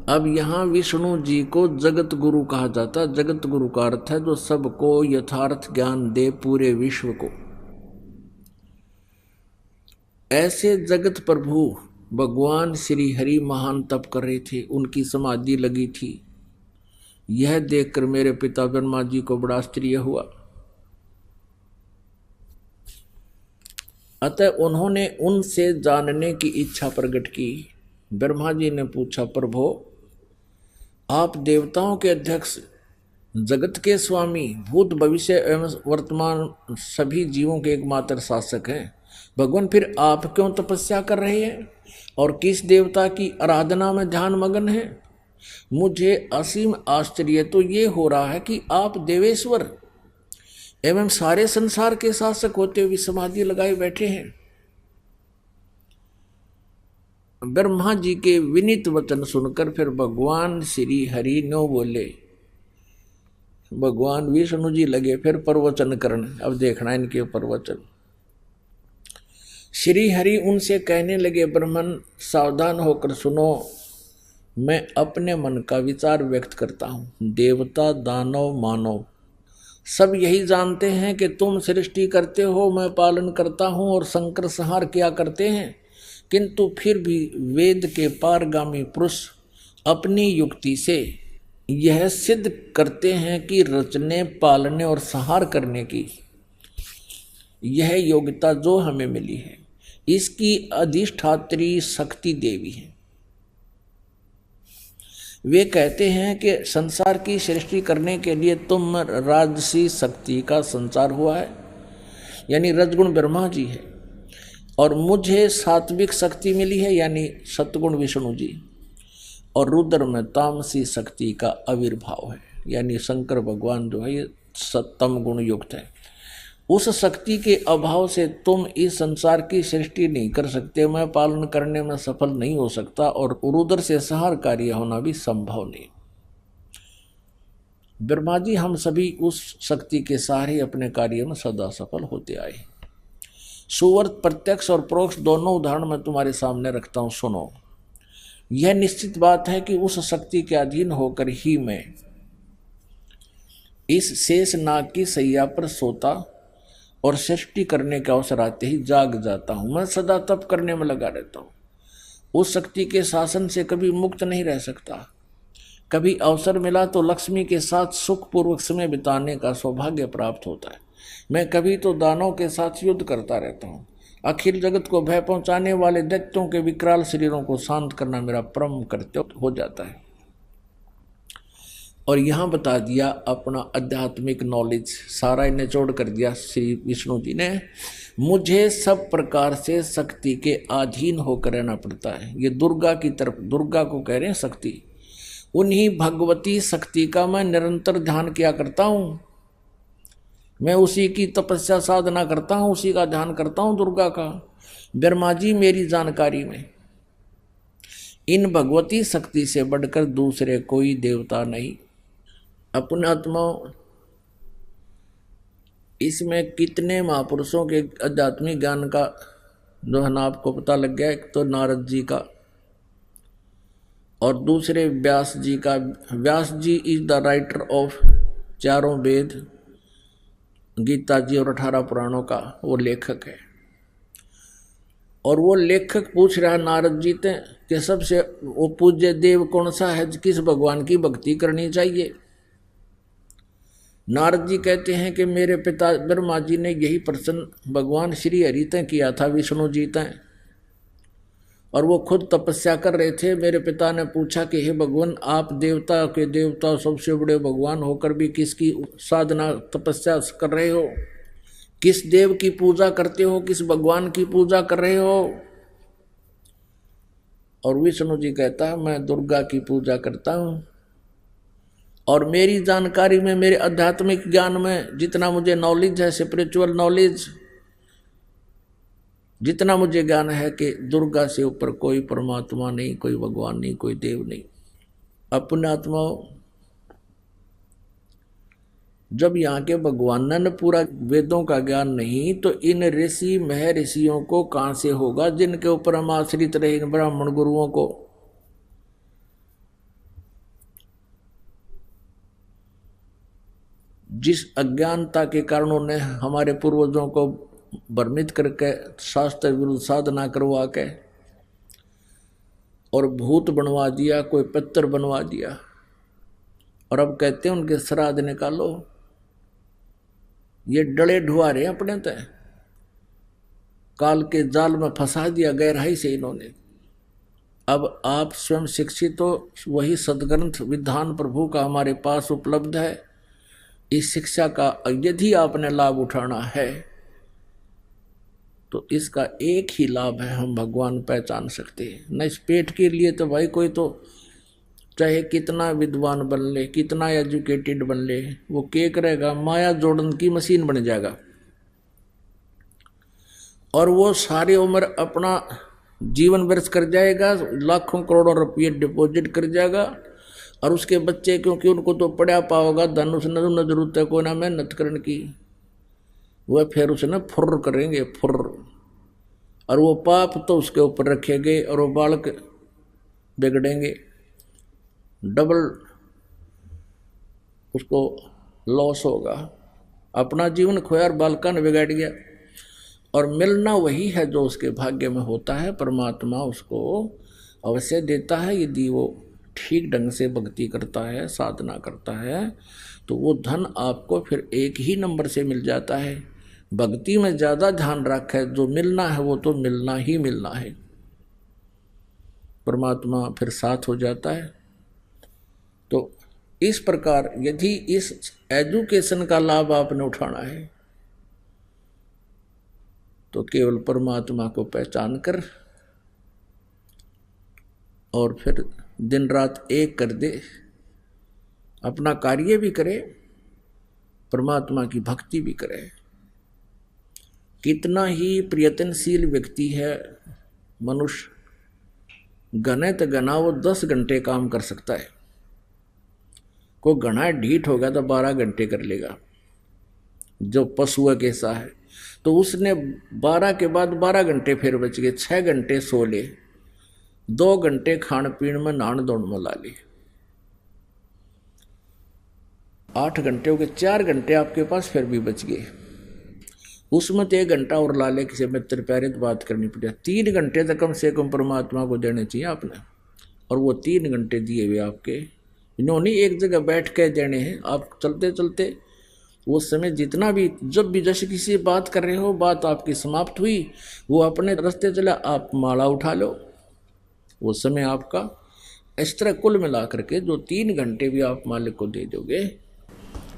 अब यहाँ विष्णु जी को जगत गुरु कहा जाता है। जगत गुरु का अर्थ है जो सबको यथार्थ ज्ञान दे, पूरे विश्व को। ऐसे जगत प्रभु भगवान श्री हरि महान तप कर रहे थे, उनकी समाधि लगी थी। यह देखकर मेरे पिता ब्रह्मा जी को बड़ा आश्चर्य हुआ। अतः उन्होंने उनसे जानने की इच्छा प्रकट की। ब्रह्मा जी ने पूछा, प्रभो आप देवताओं के अध्यक्ष, जगत के स्वामी, भूत भविष्य एवं वर्तमान सभी जीवों के एकमात्र शासक हैं। भगवान फिर आप क्यों तपस्या कर रहे हैं और किस देवता की आराधना में ध्यान मगन है? मुझे असीम आश्चर्य तो ये हो रहा है कि आप देवेश्वर एवं सारे संसार के शासक होते हुए समाधि लगाए बैठे हैं। ब्रह्मा जी के विनीत वचन सुनकर फिर भगवान श्री हरि नो बोले। भगवान विष्णु जी लगे फिर प्रवचन करने। अब देखना इनके प्रवचन। श्री हरि उनसे कहने लगे, ब्राह्मण सावधान होकर सुनो। मैं अपने मन का विचार व्यक्त करता हूँ। देवता, दानव, मानव सब यही जानते हैं कि तुम सृष्टि करते हो, मैं पालन करता हूँ और संकर संहार किया करते हैं, किंतु फिर भी वेद के पारगामी पुरुष अपनी युक्ति से यह सिद्ध करते हैं कि रचने, पालने और संहार करने की यह योग्यता जो हमें मिली है, इसकी अधिष्ठात्री शक्ति देवी है। वे कहते हैं कि संसार की सृष्टि करने के लिए तुम राजसी शक्ति का संचार हुआ है, यानी रजगुण ब्रह्मा जी है, और मुझे सात्विक शक्ति मिली है, यानी सतगुण विष्णु जी, और रुद्र में तामसी शक्ति का आविर्भाव है, यानी शंकर भगवान जो है ये सत्तम गुण युक्त है। उस शक्ति के अभाव से तुम इस संसार की सृष्टि नहीं कर सकते, मैं पालन करने में सफल नहीं हो सकता, और रुद्र से संहार कार्य होना भी संभव नहीं। ब्रह्मा जी हम सभी उस शक्ति के सहारे अपने कार्य में सदा सफल होते आए। सुवर्त प्रत्यक्ष और परोक्ष दोनों उदाहरण मैं तुम्हारे सामने रखता हूं, सुनो। यह निश्चित बात है कि उस शक्ति के अधीन होकर ही मैं इस शेष नाग की सैया पर सोता और सृष्टि करने का अवसर आते ही जाग जाता हूं। मैं सदा तप करने में लगा रहता हूं, उस शक्ति के शासन से कभी मुक्त नहीं रह सकता। कभी अवसर मिला तो लक्ष्मी के साथ सुखपूर्वक समय बिताने का सौभाग्य प्राप्त होता है। मैं कभी तो दानों के साथ युद्ध करता रहता हूँ। अखिल जगत को भय पहुंचाने वाले दैत्यों के विकराल शरीरों को शांत करना मेरा परम कर्तव्य हो जाता है। और यहाँ बता दिया अपना आध्यात्मिक नॉलेज, सारा निचोड़ कर दिया श्री विष्णु जी ने। मुझे सब प्रकार से शक्ति के अधीन होकर रहना पड़ता है। ये दुर्गा की तरफ, दुर्गा को कह रहे हैं शक्ति, उन्हीं भगवती शक्ति का मैं निरंतर ध्यान किया करता हूँ। मैं उसी की तपस्या साधना करता हूँ, उसी का ध्यान करता हूँ, दुर्गा का। ब्रह्मा जी मेरी जानकारी में इन भगवती शक्ति से बढ़कर दूसरे कोई देवता नहीं। अपने आत्मा, इसमें कितने महापुरुषों के आध्यात्मिक ज्ञान का जो है ना आपको पता लग गया। एक तो नारद जी का और दूसरे व्यास जी का। व्यास जी इज द राइटर ऑफ चारों वेद, गीता जी और 18 पुराणों का वो लेखक है। और वो लेखक पूछ रहा नारद जी से कि सबसे वो पूज्य देव कौन सा है, किस भगवान की भक्ति करनी चाहिए। नारद जी कहते हैं कि मेरे पिता ब्रह्मा जी ने यही प्रश्न भगवान श्री हरि तय किया था, विष्णु जी तय, और वो खुद तपस्या कर रहे थे। मेरे पिता ने पूछा कि हे भगवान, आप देवता के देवता सबसे बड़े भगवान होकर भी किसकी साधना तपस्या कर रहे हो, किस देव की पूजा करते हो, किस भगवान की पूजा कर रहे हो। और विष्णु जी कहता है मैं दुर्गा की पूजा करता हूँ, और मेरी जानकारी में, मेरे आध्यात्मिक ज्ञान में जितना मुझे नॉलेज है, स्पिरिचुअल नॉलेज, जितना मुझे ज्ञान है कि दुर्गा से ऊपर कोई परमात्मा नहीं, कोई भगवान नहीं, कोई देव नहीं। अपने आत्मा जब यहाँ के भगवान ने पूरा वेदों का ज्ञान नहीं, तो इन ऋषि महर्षियों को कहाँ से होगा जिनके ऊपर हम आश्रित रहे, ब्राह्मण गुरुओं को। जिस अज्ञानता के कारण उन्होंने हमारे पूर्वजों को भ्रमित करके शास्त्र विरुद्ध साधना करवा के और भूत बनवा दिया, कोई पत्थर बनवा दिया, और अब कहते हैं उनके श्राद्ध निकालो। ये डले ढुआरे अपने तय काल के जाल में फंसा दिया गहराई से इन्होंने। अब आप स्वयं शिक्षित हो, वही सदग्रंथ विधान प्रभु का हमारे पास उपलब्ध है। इस शिक्षा का यदि आपने लाभ उठाना है तो इसका एक ही लाभ है, हम भगवान पहचान सकते हैं। न इस पेट के लिए तो भाई कोई तो चाहे कितना विद्वान बन ले, कितना एजुकेटेड बन ले, वो क्या करेगा, माया जोड़न की मशीन बन जाएगा, और वो सारी उम्र अपना जीवन व्यर्थ कर जाएगा, लाखों करोड़ों रुपये डिपॉजिट कर जाएगा। और उसके बच्चे, क्योंकि उनको तो पढ़ा पाओगा, धन उसने न जरूरत है कोई ना मेहनत करने की, वह फिर उसने फुर्र करेंगे, फुर्र, और वो पाप तो उसके ऊपर रखेंगे और वो बालक बिगड़ेंगे। डबल उसको लॉस होगा, अपना जीवन खोया और बालका ने बिगाड़ गया। और मिलना वही है जो उसके भाग्य में होता है, परमात्मा उसको अवश्य देता है यदि वो ठीक ढंग से भक्ति करता है, साधना करता है, तो वो धन आपको फिर एक ही नंबर से मिल जाता है। भक्ति में ज़्यादा ध्यान रखे, जो मिलना है वो तो मिलना ही मिलना है, परमात्मा फिर साथ हो जाता है। तो इस प्रकार यदि इस एजुकेशन का लाभ आपने उठाना है तो केवल परमात्मा को पहचान कर और फिर दिन रात एक कर दे, अपना कार्य भी करे, परमात्मा की भक्ति भी करे। कितना ही प्रयत्नशील व्यक्ति है मनुष्य, घने तो घना वो 10 घंटे काम कर सकता है, कोई घना ढीठ होगा तो 12 घंटे कर लेगा, जो पशु कैसा है। तो उसने 12 के बाद 12 घंटे फिर बच गए, 6 घंटे सो ले, 2 घंटे खान पीन में नहान धोन में ला ले, 8 घंटे हो गए, 4 घंटे आपके पास फिर भी बच गए। उसमें तो 1 घंटा और ला ले, किसी मित्र प्यारे तो बात करनी पड़े, 3 घंटे तो कम से कम परमात्मा को देने चाहिए आपने। और वो 3 घंटे दिए हुए आपके, इन्होंने एक जगह बैठ के देने हैं। आप चलते चलते वो समय जितना भी, जब भी जैसे किसी से बात कर रहे हो, बात आपकी समाप्त हुई, वो अपने रास्ते चला, आप माला उठा लो, वो समय आपका। इस तरह कुल मिला करके जो 3 घंटे भी आप मालिक को दे दोगे,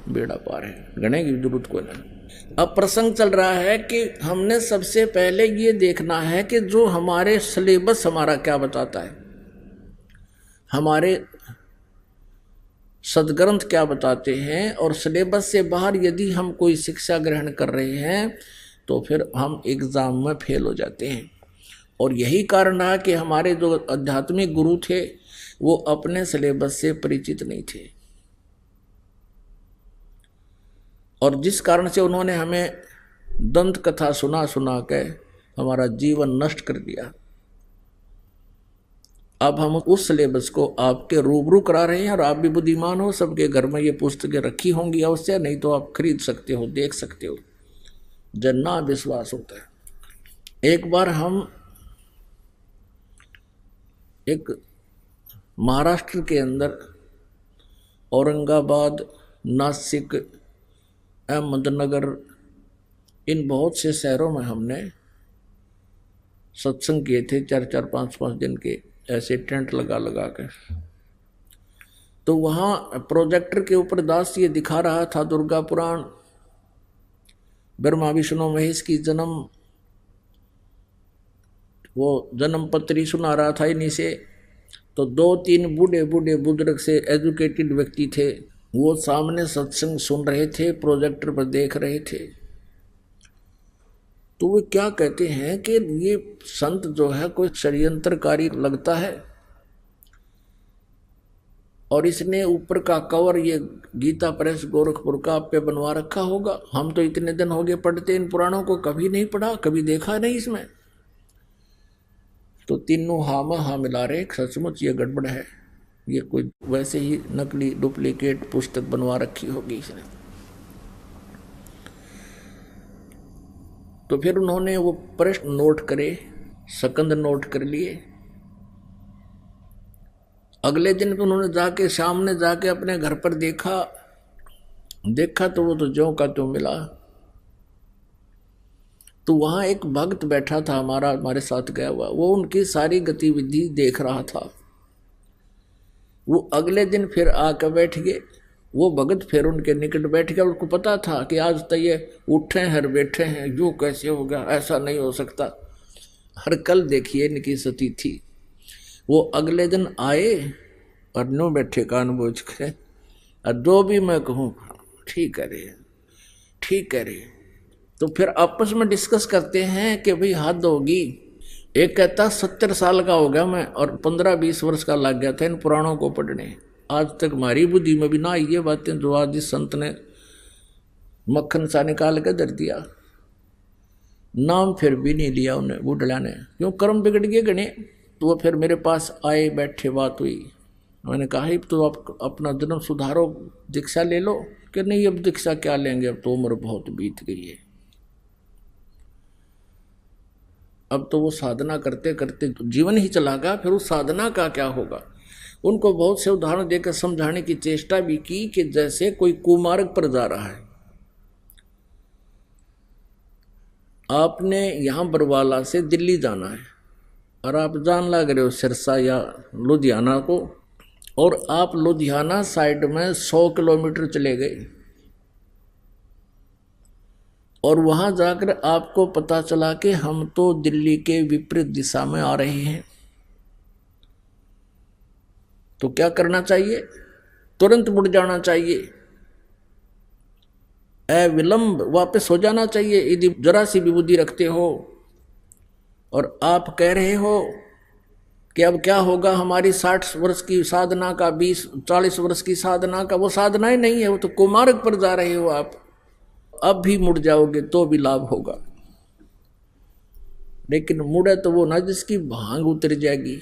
बेड़ा पार है, गणे की जरूरत को नहीं। अब प्रसंग चल रहा है कि हमने सबसे पहले ये देखना है कि जो हमारे सिलेबस हमारा क्या बताता है, हमारे सदग्रंथ क्या बताते हैं, और सिलेबस से बाहर यदि हम कोई शिक्षा ग्रहण कर रहे हैं तो फिर हम एग्ज़ाम में फेल हो जाते हैं। और यही कारण रहा कि हमारे जो आध्यात्मिक गुरु थे वो अपने सिलेबस से परिचित नहीं थे, और जिस कारण से उन्होंने हमें दंत कथा सुना सुना के हमारा जीवन नष्ट कर दिया। अब हम उस सिलेबस को आपके रूबरू करा रहे हैं, और आप भी बुद्धिमान हो, सबके घर में ये पुस्तकें रखी होंगी अवश्य, नहीं तो आप खरीद सकते हो, देख सकते हो, जन्ना विश्वास होता है। एक बार हम एक महाराष्ट्र के अंदर औरंगाबाद, नासिक, अहमदनगर, इन बहुत से शहरों में हमने सत्संग किए थे, 4-4, 5-5 दिन के, ऐसे टेंट लगा लगा कर। तो वहाँ प्रोजेक्टर के ऊपर दास ये दिखा रहा था दुर्गा पुराण, ब्रह्मा विष्णु महेश की जन्म, वो जन्म पत्री सुना रहा था इन्हीं से। तो 2-3 बूढ़े बूढ़े बुजुर्ग से एजुकेटेड व्यक्ति थे, वो सामने सत्संग सुन रहे थे, प्रोजेक्टर पर देख रहे थे। तो वे क्या कहते हैं कि ये संत जो है कोई षड्यंत्रकारी लगता है, और इसने ऊपर का कवर ये गीता प्रेस गोरखपुर का आप पे बनवा रखा होगा। हम तो इतने दिन हो गए पढ़ते इन पुराणों को, कभी नहीं पढ़ा, कभी देखा नहीं इसमें। तो तीनों हाँ में हाँ मिला रहे, सचमुच ये गड़बड़ है, ये कोई वैसे ही नकली डुप्लीकेट पुस्तक बनवा रखी होगी इसने। तो फिर उन्होंने वो प्रश्न नोट करे, सकंद नोट कर लिए। अगले दिन पे उन्होंने जाके सामने जाके अपने घर पर देखा तो वो तो ज्यों का त्यों मिला। तो वहाँ एक भक्त बैठा था हमारे साथ गया हुआ, वो उनकी सारी गतिविधि देख रहा था। वो अगले दिन फिर आकर बैठ गए, वो भगत फिर उनके निकट बैठ गया। उनको पता था कि आज तो ये उठे हैं और बैठे हैं, यूँ कैसे होगा, ऐसा नहीं हो सकता। हर कल देखिए इनकी सती थी। वो अगले दिन आए और नो बैठे कान बोझ के, और जो भी मैं कहूँ ठीक करे ठीक करे। तो फिर आपस में डिस्कस करते हैं कि भाई हद होगी। एक कहता 70 साल का हो गया मैं, और 15-20 वर्ष का लग गया था इन पुराणों को पढ़ने, आज तक हमारी बुद्धि में भी ना आई ये बातें जो आज इस संत ने मक्खन सा निकाल के धर दिया। नाम फिर भी नहीं लिया उन्हें बूढ़ा ने, क्यों कर्म बिगड़ गए गणे। तो वो फिर मेरे पास आए, बैठे, बात हुई, मैंने कहा ही तो आप अपना जन्म सुधारो, दीक्षा ले लो। कि नहीं अब दीक्षा क्या लेंगे, अब तो उम्र बहुत बीत गई है। अब तो वो साधना करते करते जीवन ही चला गया, फिर उस साधना का क्या होगा। उनको बहुत से उदाहरण देकर समझाने की चेष्टा भी की कि जैसे कोई कुमार्ग पर जा रहा है, आपने यहां बरवाला से दिल्ली जाना है और आप जान लग रहे हो सिरसा या लुधियाना को, और आप लुधियाना साइड में 100 किलोमीटर चले गए और वहां जाकर आपको पता चला कि हम तो दिल्ली के विपरीत दिशा में आ रहे हैं, तो क्या करना चाहिए? तुरंत मुड़ जाना चाहिए, अविलंब वापस हो जाना चाहिए। यदि जरा सी भी बुद्धि रखते हो और आप कह रहे हो कि अब क्या होगा, हमारी 60 वर्ष की साधना का, 20-40 वर्ष की साधना का, वो साधना ही नहीं है, वो तो कुमार्ग पर जा रहे हो आप। अब भी मुड़ जाओगे तो भी लाभ होगा, लेकिन मुड़े तो वो ना जिसकी भांग उतर जाएगी।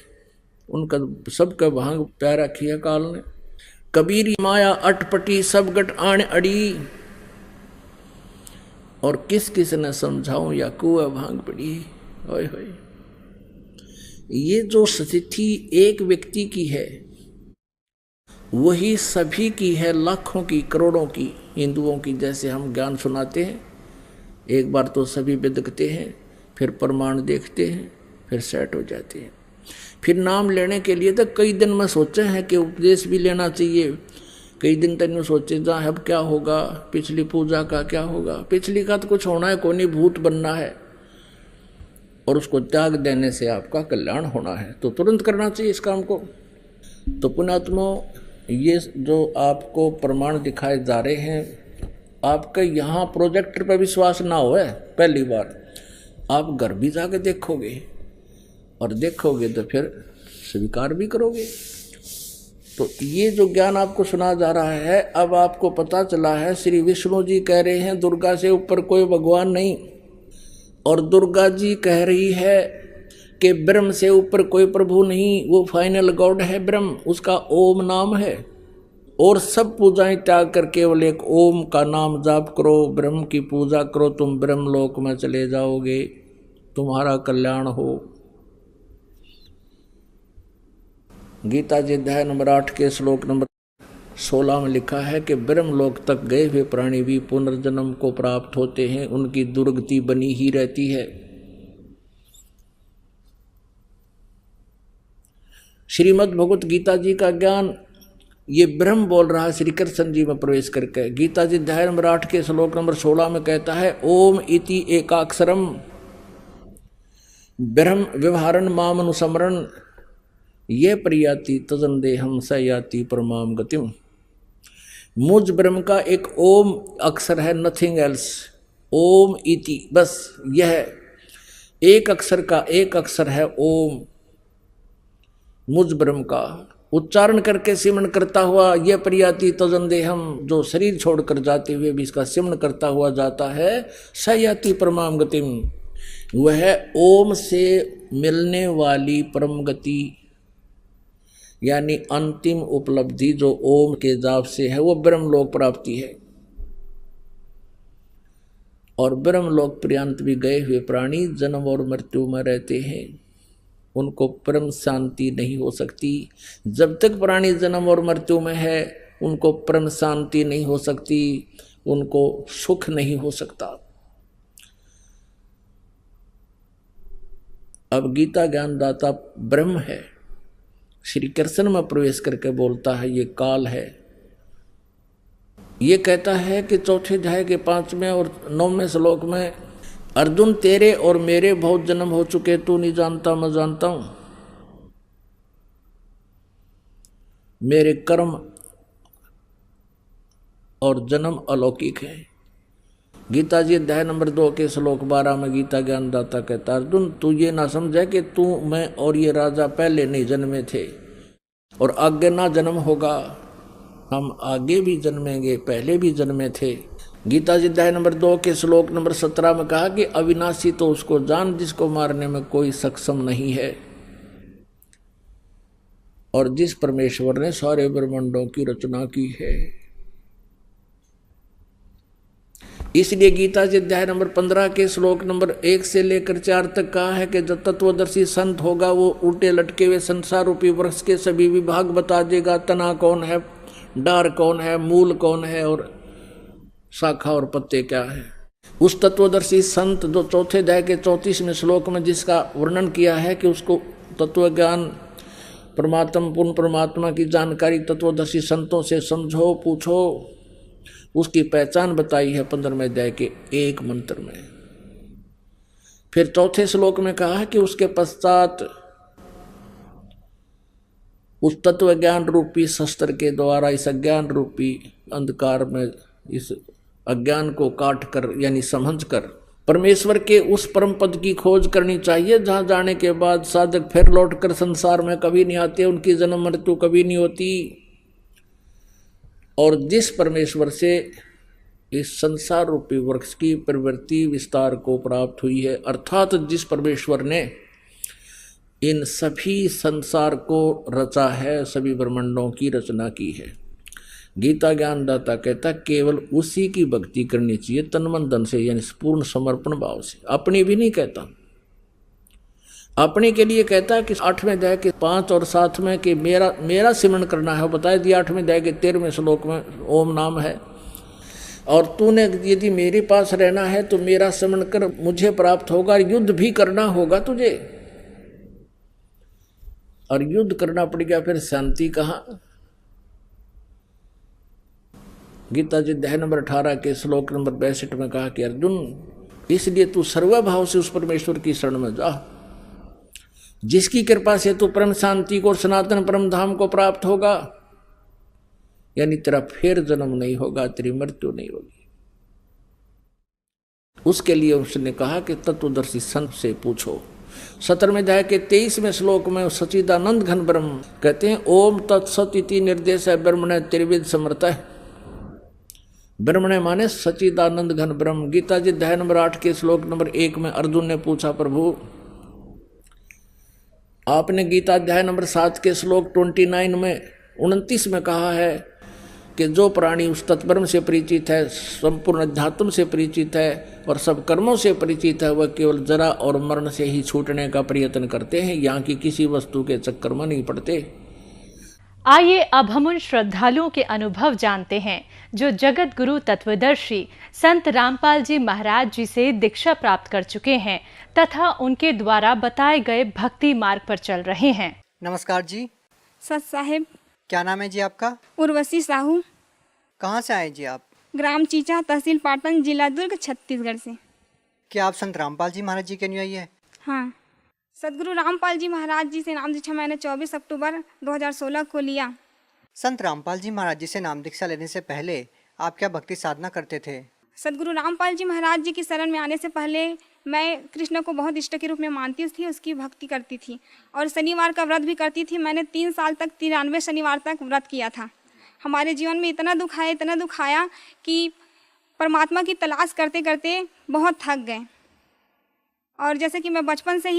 उनका सबका भांग प्यारा किया काल ने। कबीरी माया अटपटी सब गट आण अड़ी, और किस किस ने समझाऊं या कुआ भांग पड़ी। होय होय, ये जो स्थिति एक व्यक्ति की है वही सभी की है, लाखों की, करोड़ों की हिंदुओं की। जैसे हम ज्ञान सुनाते हैं, एक बार तो सभी बिदकते हैं, फिर प्रमाण देखते हैं, फिर सेट हो जाते हैं। फिर नाम लेने के लिए तो कई दिन में सोचे हैं कि उपदेश भी लेना चाहिए। कई दिन तक सोचे जा अब क्या होगा, पिछली पूजा का क्या होगा। पिछली का तो कुछ होना है, कोई नहीं, भूत बनना है और उसको त्याग देने से आपका कल्याण होना है, तो तुरंत करना चाहिए इस काम को। तो पुण्यात्मा, ये जो आपको प्रमाण दिखाए जा रहे हैं, आपका यहाँ प्रोजेक्टर पर विश्वास ना हो, पहली बार आप घर भी जाके देखोगे और देखोगे तो फिर स्वीकार भी करोगे। तो ये जो ज्ञान आपको सुना जा रहा है, अब आपको पता चला है, श्री विष्णु जी कह रहे हैं दुर्गा से ऊपर कोई भगवान नहीं, और दुर्गा जी कह रही है कि ब्रह्म से ऊपर कोई प्रभु नहीं, वो फाइनल गॉड है ब्रह्म, उसका ओम नाम है। और सब पूजाएं त्याग कर केवल एक ओम का नाम जाप करो, ब्रह्म की पूजा करो, तुम ब्रह्मलोक में चले जाओगे, तुम्हारा कल्याण हो। गीता जी अध्याय नंबर 8 के श्लोक नंबर 16 में लिखा है कि ब्रह्मलोक तक गए हुए प्राणी भी पुनर्जन्म को प्राप्त होते हैं, उनकी दुर्गति बनी ही रहती है। श्रीमद् भगवत गीता जी का ज्ञान ये ब्रह्म बोल रहा है श्री कृष्ण जी में प्रवेश करके। गीता जी अध्याय नंबर 8 के श्लोक नंबर 16 में कहता है, ओम इति एकाक्षरम ब्रह्म व्यवहारन मामनुसमरण ये प्रयाति तजन देहम स याति परमाम गतिम। मुझ ब्रह्म का एक ओम अक्षर है, नथिंग एल्स। ओम इति, बस यह एक अक्षर का एक अक्षर है ओम। मुझ ब्रह्म का उच्चारण करके सिमरण करता हुआ यह प्रयाति तजन देहम, जो शरीर छोड़कर जाते हुए भी इसका सिमरण करता हुआ जाता है, स याति परमाम गतिम, वह ओम से मिलने वाली परम गति यानी अंतिम उपलब्धि जो ओम के जाप से है, वो ब्रह्मलोक प्राप्ति है। और ब्रह्मलोक पर्यंत भी गए हुए प्राणी जन्म और मृत्यु में रहते हैं, उनको परम शांति नहीं हो सकती। जब तक प्राणी जन्म और मृत्यु में है, उनको परम शांति नहीं हो सकती, उनको सुख नहीं हो सकता। अब गीता ज्ञानदाता ब्रह्म है, श्री कृष्ण में प्रवेश करके बोलता है ये काल है। ये कहता है कि चौथे अध्याय के 5वें और 9वें श्लोक में, अर्जुन तेरे और मेरे बहुत जन्म हो चुके, तू नहीं जानता मैं जानता हूं। मेरे कर्म और जन्म अलौकिक है। गीता जी अध्याय नंबर 2 के श्लोक 12 में गीता ज्ञानदाता कहता, अर्जुन तू ये ना समझे कि तू मैं और ये राजा पहले नहीं जन्मे थे और आगे ना जन्म होगा, हम आगे भी जन्मेंगे, पहले भी जन्मे थे। गीता जी अध्याय नंबर 2 के श्लोक नंबर 17 में कहा कि अविनाशी तो उसको जान जिसको मारने में कोई सक्षम नहीं है। और जिस परमेश्वर ने सारे ब्रह्मांडों की रचना की है। इसलिए गीता जी अध्याय नंबर 15 के श्लोक नंबर 1 से लेकर 4 तक कहा है कि जो तत्वदर्शी संत होगा वो उल्टे लटके हुए संसार रूपी वृक्ष के सभी विभाग बता देगा। तना कौन है, डार कौन है, मूल कौन है और शाखा और पत्ते क्या है। उस तत्वदर्शी संत जो चौथे अध्याय के 34वें श्लोक में जिसका वर्णन किया है कि उसको तत्व ज्ञान परमात्मा पूर्ण परमात्मा की जानकारी तत्वदर्शी संतों से समझो पूछो, उसकी पहचान बताई है 15वें अध्याय के एक मंत्र में। फिर चौथे श्लोक में कहा है कि उसके पश्चात उस तत्व ज्ञान रूपी शस्त्र के द्वारा इस अज्ञान रूपी अंधकार में इस अज्ञान को काट कर यानी समझ कर परमेश्वर के उस परम पद की खोज करनी चाहिए, जहां जाने के बाद साधक फिर लौटकर संसार में कभी नहीं आते, उनकी जन्म मृत्यु कभी नहीं होती। और जिस परमेश्वर से इस संसार रूपी वृक्ष की प्रवृत्ति विस्तार को प्राप्त हुई है, अर्थात जिस परमेश्वर ने इन सभी संसार को रचा है, सभी ब्रह्मांडों की रचना की है। गीता ज्ञानदाता कहता केवल उसी की भक्ति करनी चाहिए तन मन धन से, यानी पूर्ण समर्पण भाव से। अपनी भी नहीं कहता, अपने के लिए कहता है कि 8वें अध्याय के 5 और 7 में कि मेरा सिमरन करना है। बताया दिया 8वें अध्याय के 13वें श्लोक में ओम नाम है, और तूने यदि मेरे पास रहना है तो मेरा सिमरन कर, मुझे प्राप्त होगा। युद्ध भी करना होगा तुझे, और युद्ध करना पड़ेगा, फिर शांति कहाँ। गीता जी अध्याय नंबर 18 के श्लोक नंबर 62 में कहा कि अर्जुन इसलिए तू सर्वभाव से उस परमेश्वर की शरण में जा, जिसकी कृपा से तू परम शांति को और सनातन परम धाम को प्राप्त होगा, यानी तेरा फिर जन्म नहीं होगा, तेरी मृत्यु नहीं होगी। उसके लिए उसने कहा कि तत्वदर्शी संत से पूछो। 17वें अध्याय के 23वें श्लोक में सच्चिदानंद घन ब्रह्म कहते हैं ओम तत्सत इति निर्देश है ब्रह्मणे त्रिविध समर्थ है। ब्रह्मणे माने सच्चिदानंद घन ब्रह्म। गीता जी अध्याय नंबर 8 के श्लोक नंबर 1 में अर्जुन ने पूछा प्रभु आपने गीता अध्याय नंबर 7 के श्लोक 29 में कहा है कि जो प्राणी उस तत्ब्रह्म से परिचित है, संपूर्ण अध्यात्म से परिचित है और सब कर्मों से परिचित है, वह केवल जरा और मरण से ही छूटने का प्रयत्न करते हैं, यहाँ की किसी वस्तु के चक्कर में नहीं पड़ते। आइए अब हम उन श्रद्धालुओं के अनुभव जानते हैं जो जगत गुरु तत्वदर्शी संत रामपाल जी महाराज जी से दीक्षा प्राप्त कर चुके हैं तथा उनके द्वारा बताए गए भक्ति मार्ग पर चल रहे हैं। नमस्कार जी। सत साहेब। क्या नाम है जी आपका? उर्वशी साहू। कहाँ से आए जी आप? ग्राम चीचा, तहसील पाटन, जिला दुर्ग, छत्तीसगढ़ से। क्या आप संत रामपाल जी महाराज जी के अनुयायी है? हाँ। सदगुरु रामपाल जी महाराज जी से नाम दीक्षा मैंने 24 अक्टूबर 2016 को लिया। संत रामपाल जी महाराज जी से नाम दीक्षा लेने से पहले आप क्या भक्ति साधना करते थे? सदगुरु रामपाल जी महाराज जी की शरण में आने से पहले मैं कृष्ण को बहुत इष्ट के रूप में मानती थी, उसकी भक्ति करती थी और शनिवार का व्रत भी करती थी। मैंने 3 साल तक 93 शनिवार तक व्रत किया था। हमारे जीवन में इतना दुख आया कि परमात्मा की तलाश करते करते बहुत थक गए। और जैसे कि मैं बचपन से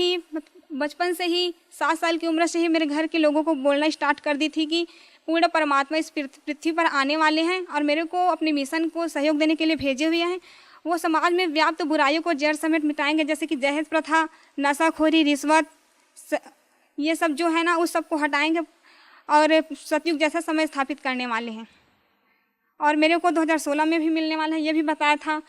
ही 7 साल की उम्र से ही मेरे घर के लोगों को बोलना स्टार्ट कर दी थी कि पूर्ण परमात्मा इस पृथ्वी पर आने वाले हैं और मेरे को अपने मिशन को सहयोग देने के लिए भेजे हुए हैं। वो समाज में व्याप्त बुराइयों को जड़ समेत मिटाएंगे, जैसे कि दहेज प्रथा, नशाखोरी, रिश्वत, ये सब जो है ना उस सब को हटाएंगे और सतयुग जैसा समय स्थापित करने वाले हैं। और मेरे को 2016 में भी मिलने वाला है, ये भी बताया था।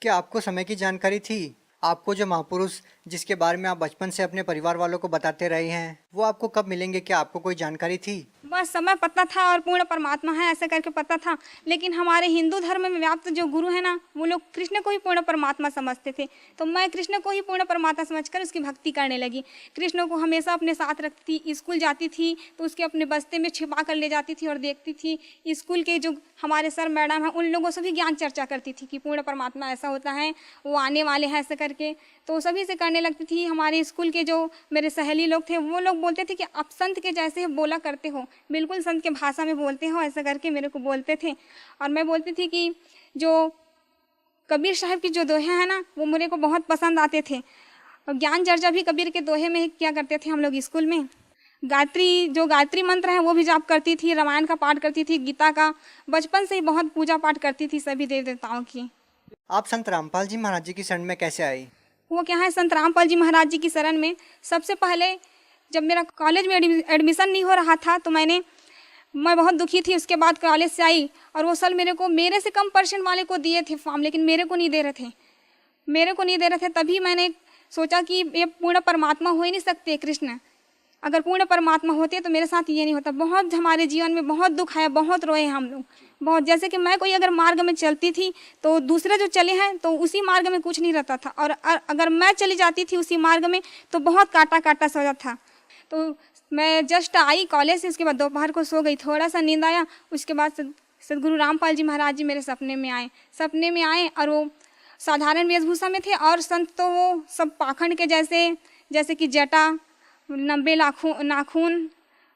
क्या आपको समय की जानकारी थी? आपको जो महापुरुष जिसके बारे में आप बचपन से अपने परिवार वालों को बताते रहे हैं वो आपको कब मिलेंगे? क्या आपको कोई जानकारी थी? बस समय पता था और पूर्ण परमात्मा है ऐसे करके पता था। लेकिन हमारे हिंदू धर्म में व्याप्त जो गुरु है ना वो लोग कृष्ण को ही पूर्ण परमात्मा समझते थे, तो मैं कृष्ण को ही पूर्ण परमात्मा समझकर उसकी भक्ति करने लगी। कृष्ण को हमेशा अपने साथ रखती थी। स्कूल जाती थी तो उसके अपने बस्ते में छिपा कर ले जाती थी और देखती थी। स्कूल के जो हमारे सर मैडम हैं उन लोगों से भी ज्ञान चर्चा करती थी कि पूर्ण परमात्मा ऐसा होता है, वो आने वाले हैं ऐसे करके, तो सभी से करने लगती थी। हमारे स्कूल के जो मेरे सहेली लोग थे वो लोग बोलते थे कि आप संत के जैसे बोला करते हो, बिल्कुल संत के भाषा में बोलते हो, ऐसा करके मेरे को बोलते थे। और मैं बोलती थी कि जो कबीर साहब की जो दोहे हैं ना वो मेरे को बहुत पसंद आते थे। और ज्ञान चर्चा भी कबीर के दोहे में ही किया करते थे हम लोग स्कूल में। गायत्री मंत्र है वो भी जाप करती थी, रामायण का पाठ करती थी, गीता का, बचपन से ही बहुत पूजा पाठ करती थी सभी देव देवताओं की। आप संत रामपाल जी महाराज जी की शरण में कैसे आई? वो क्या है, संत रामपाल जी महाराज जी की शरण में सबसे पहले जब मेरा कॉलेज में एडमिशन नहीं हो रहा था तो मैं बहुत दुखी थी। उसके बाद कॉलेज से आई और वो साल मेरे से कम परसेंट वाले को दिए थे फॉर्म, लेकिन मेरे को नहीं दे रहे थे। तभी मैंने सोचा कि ये पूर्ण परमात्मा हो ही नहीं सकते कृष्ण, अगर पूर्ण परमात्मा होते तो मेरे साथ ये नहीं होता। बहुत हमारे जीवन में बहुत दुख आया, बहुत रोए हम लोग, बहुत। जैसे कि मैं कोई अगर मार्ग में चलती थी तो दूसरे जो चले हैं तो उसी मार्ग में कुछ नहीं रहता था, और अगर मैं चली जाती थी उसी मार्ग में तो बहुत काटा सा हो जाता था। तो मैं जस्ट आई कॉलेज से, उसके बाद दोपहर को सो गई, थोड़ा सा नींद आया। उसके बाद सदगुरु रामपाल जी महाराज जी मेरे सपने में आए और वो साधारण वेशभूषा में थे, और संत तो वो सब पाखंड के जैसे कि जटा, लंबे नाखून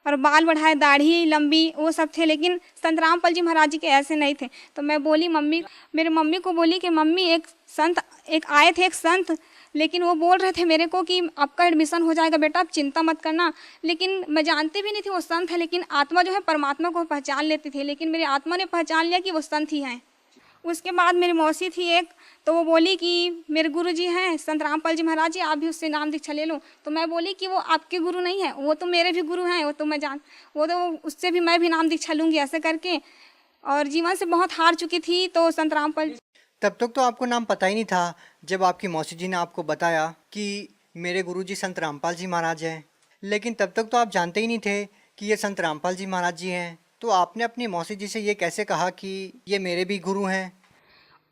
और बाल बढ़ाए, दाढ़ी लंबी, वो सब थे। लेकिन संत रामपाल जी महाराज जी के ऐसे नहीं थे। तो मैं बोली मेरे मम्मी को बोली कि मम्मी एक आए थे एक संत, लेकिन वो बोल रहे थे मेरे को कि आपका एडमिशन हो जाएगा बेटा, आप चिंता मत करना। लेकिन मैं जानती भी नहीं थी वो संत है, लेकिन आत्मा जो है परमात्मा को पहचान लेती थी, लेकिन मेरी आत्मा ने पहचान लिया कि वो संत ही हैं। उसके बाद मेरी मौसी थी एक, तो वो बोली कि मेरे गुरु जी हैं संत रामपाल जी महाराज जी, आप भी उससे नाम दीक्षा ले लो। तो मैं बोली कि वो आपके गुरु नहीं है, वो तो मेरे भी गुरु हैं, वो तो उससे भी मैं भी नाम दीक्षा लूँगी, ऐसे करके। और जीवन से बहुत हार चुकी थी। तो संत रामपाल, तब तक तो आपको नाम पता ही नहीं था जब आपकी मौसी जी ने आपको बताया कि मेरे गुरुजी संत रामपाल जी महाराज हैं, लेकिन तब तक तो आप जानते ही नहीं थे कि ये संत रामपाल जी महाराज जी हैं। तो आपने अपनी मौसी जी से ये कैसे कहा कि ये मेरे भी गुरु हैं?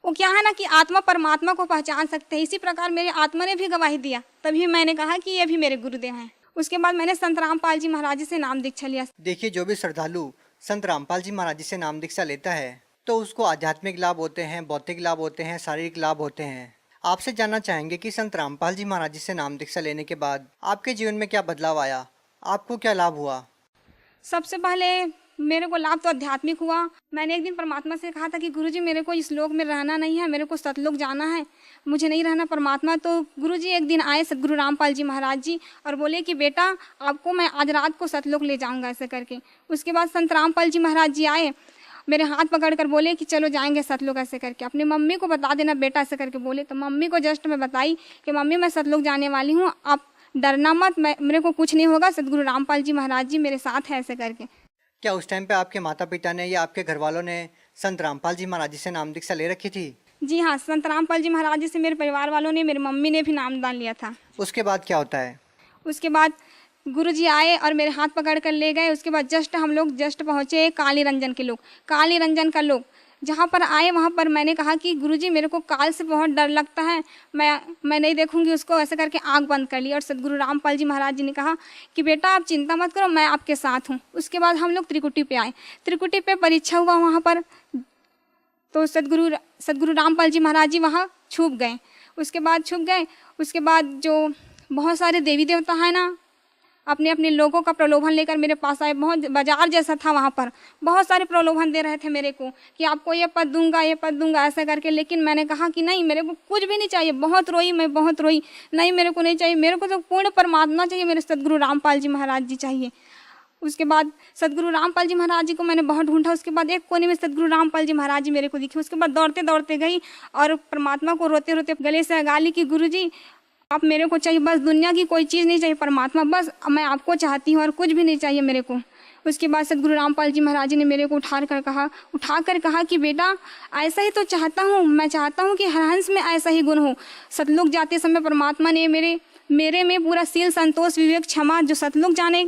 वो क्या है ना कि आत्मा परमात्मा को पहचान सकते हैं, इसी प्रकार मेरी आत्मा ने भी गवाही दिया, तभी मैंने कहा कि ये भी मेरे गुरुदेव हैं। उसके बाद मैंने संत रामपाल जी महाराज जी से नाम दीक्षा लिया। देखिए, जो भी श्रद्धालु संत रामपाल जी महाराज जी से नाम दीक्षा लेता है तो उसको आध्यात्मिक लाभ होते हैं, भौतिक लाभ होते हैं, शारीरिक लाभ होते हैं। आपसे जानना चाहेंगे कि संत रामपाल जी महाराज जी से नाम दीक्षा लेने के बाद आपके जीवन में क्या बदलाव आया, आपको क्या लाभ हुआ? सबसे पहले मेरे को लाभ तो आध्यात्मिक हुआ। मैंने एक दिन परमात्मा से कहा था कि गुरुजी मेरे को इस लोक में रहना नहीं है, मेरे को सतलोक जाना है, मुझे नहीं रहना परमात्मा। तो गुरुजी एक दिन आए सदगुरु रामपाल जी महाराज जी और बोले कि बेटा आपको मैं आज रात को सतलोक ले जाऊंगा, ऐसे करके। उसके बाद संत रामपाल जी महाराज जी आए, मेरे हाथ पकड़ कर बोले कि चलो जाएंगे सतलोक, ऐसे करके। अपनी मम्मी को बता देना बेटा, ऐसे करके बोले। तो मम्मी को जस्ट मैं बताई कि मम्मी मैं सतलोक जाने वाली हूँ, आप डरना मत, मेरे को कुछ नहीं होगा, सदगुरु रामपाल जी महाराज जी मेरे साथ है, ऐसे करके। क्या उस टाइम पे आपके माता पिता ने या आपके घर वालों ने संत रामपाल जी महाराज जी से नाम दीक्षा ले रखी थी? जी हाँ, संत रामपाल जी महाराज जी से मेरे परिवार वालों ने, मेरी मम्मी ने भी नामदान लिया था। उसके बाद क्या होता है? उसके बाद गुरुजी आए और मेरे हाथ पकड़ कर ले गए। उसके बाद हम लोग पहुँचे काली रंजन का लोग जहाँ पर आए, वहाँ पर मैंने कहा कि गुरुजी मेरे को काल से बहुत डर लगता है, मैं नहीं देखूंगी उसको, ऐसे करके आंख बंद कर ली। और सदगुरु रामपाल जी महाराज जी ने कहा कि बेटा आप चिंता मत करो, मैं आपके साथ हूँ। उसके बाद हम लोग त्रिकुटी पे आए, त्रिकुटी पे परीक्षा हुआ वहाँ पर। तो सदगुरु रामपाल जी महाराज जी वहाँ छुप गए। उसके बाद जो बहुत सारे देवी देवता है ना, अपने अपने लोगों का प्रलोभन लेकर मेरे पास आए। बहुत बाजार जैसा था, वहाँ पर बहुत सारे प्रलोभन दे रहे थे मेरे को कि आपको ये पद दूंगा ऐसा करके। लेकिन मैंने कहा कि नहीं, मेरे को कुछ भी नहीं चाहिए। मैं बहुत रोई, नहीं मेरे को नहीं चाहिए, मेरे को तो पूर्ण परमात्मा चाहिए, मेरे सदगुरु रामपाल जी महाराज जी चाहिए। उसके बाद सदगुरु रामपाल जी महाराज जी को मैंने बहुत ढूंढा। उसके बाद एक कोने में सदगुरु रामपाल जी महाराज जी मेरे को दिखे। उसके बाद दौड़ते दौड़ते गई और परमात्मा को रोते रोते गले से लगा ली कि गुरुजी आप मेरे को चाहिए, बस दुनिया की कोई चीज़ नहीं चाहिए, परमात्मा बस मैं आपको चाहती हूँ और कुछ भी नहीं चाहिए मेरे को। उसके बाद सदगुरु रामपाल जी महाराज जी ने मेरे को उठा कर कहा कि बेटा ऐसा ही तो चाहता हूँ, मैं चाहता हूँ कि हर हंस में ऐसा ही गुण हो। सतलोक जाते समय परमात्मा ने मेरे में पूरा शील, संतोष, विवेक, क्षमा, जो सतलोक जाने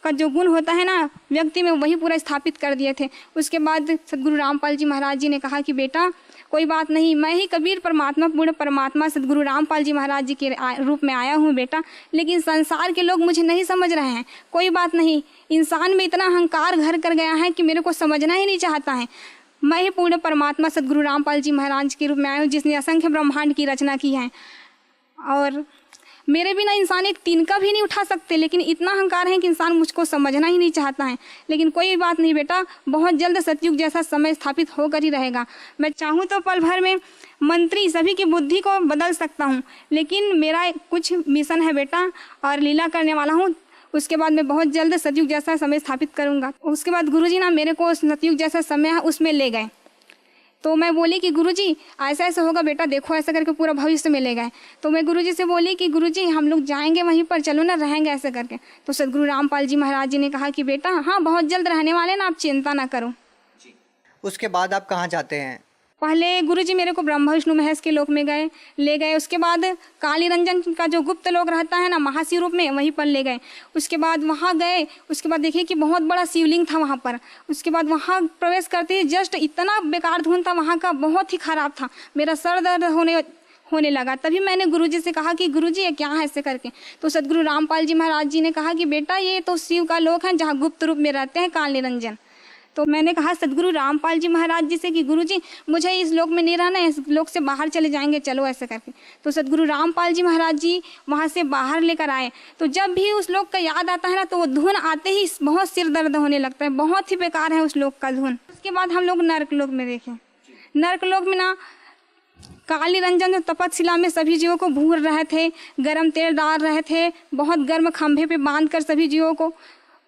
का जो गुण होता है ना व्यक्ति में, वही पूरा स्थापित कर दिए थे। उसके बाद सदगुरु रामपाल जी महाराज जी ने कहा कि बेटा कोई बात नहीं, मैं ही कबीर परमात्मा, पूर्ण परमात्मा सदगुरु रामपाल जी महाराज जी के रूप में आया हूँ बेटा, लेकिन संसार के लोग मुझे नहीं समझ रहे हैं। कोई बात नहीं, इंसान में इतना अहंकार घर कर गया है कि मेरे को समझना ही नहीं चाहता है। मैं ही पूर्ण परमात्मा सदगुरु रामपाल जी महाराज के रूप में आया हूँ, जिसने असंख्य ब्रह्मांड की रचना की है, और मेरे बिना इंसान एक तिनका भी नहीं उठा सकते। लेकिन इतना अहंकार है कि इंसान मुझको समझना ही नहीं चाहता है। लेकिन कोई बात नहीं बेटा, बहुत जल्द सतयुग जैसा समय स्थापित होकर ही रहेगा। मैं चाहूँ तो पल भर में मंत्री सभी की बुद्धि को बदल सकता हूँ, लेकिन मेरा कुछ मिशन है बेटा और लीला करने वाला हूँ। उसके बाद मैं बहुत जल्द सतयुग जैसा समय स्थापित करूँगा। उसके बाद गुरुजी ना मेरे को सतयुग जैसा समय है उसमें ले गए। तो मैं बोली कि गुरुजी ऐसा ऐसा होगा बेटा, देखो ऐसा करके पूरा भविष्य में ले गए। तो मैं गुरुजी से बोली कि गुरुजी हम लोग जाएंगे वहीं पर, चलो ना रहेंगे ऐसे करके। तो सदगुरु रामपाल जी महाराज जी ने कहा कि बेटा हाँ बहुत जल्द रहने वाले ना, आप चिंता ना करो। उसके बाद आप कहाँ जाते हैं? पहले गुरुजी मेरे को ब्रह्मा विष्णु महेश के लोक में ले गए। उसके बाद काली रंजन का जो गुप्त लोक रहता है ना महाशिव रूप में, वहीं पर ले गए। उसके बाद वहाँ गए, उसके बाद देखिए कि बहुत बड़ा शिवलिंग था वहाँ पर। उसके बाद वहाँ प्रवेश करते ही जस्ट इतना बेकार धुन था वहाँ का, बहुत ही खराब था, मेरा सर दर्द होने लगा। तभी मैंने गुरुजी से कहा कि गुरुजी ये क्या है ऐसे करके। तो सदगुरु रामपाल जी महाराज जी ने कहा कि बेटा ये तो शिव का लोक है जहाँ गुप्त रूप में रहते हैं काल निरंजन। तो मैंने कहा सदगुरु रामपाल जी महाराज जी से कि गुरुजी मुझे इस लोक में नहीं रहना है, इस लोक से बाहर चले जाएंगे, चलो ऐसे करके। तो सदगुरु रामपाल जी महाराज जी वहाँ से बाहर लेकर आए। तो जब भी उस लोक का याद आता है ना तो वो धुन आते ही बहुत सिर दर्द होने लगता है, बहुत ही बेकार है उस लोक का धुन। उसके बाद हम लोग नर्क लोक में देखें। नर्क लोक में ना काल निरंजन जो तपतशिला में सभी जीवों को भूर रहे थे, गर्म तेल डाल रहे थे, बहुत गर्म खंभे पे बांध कर सभी जीवों को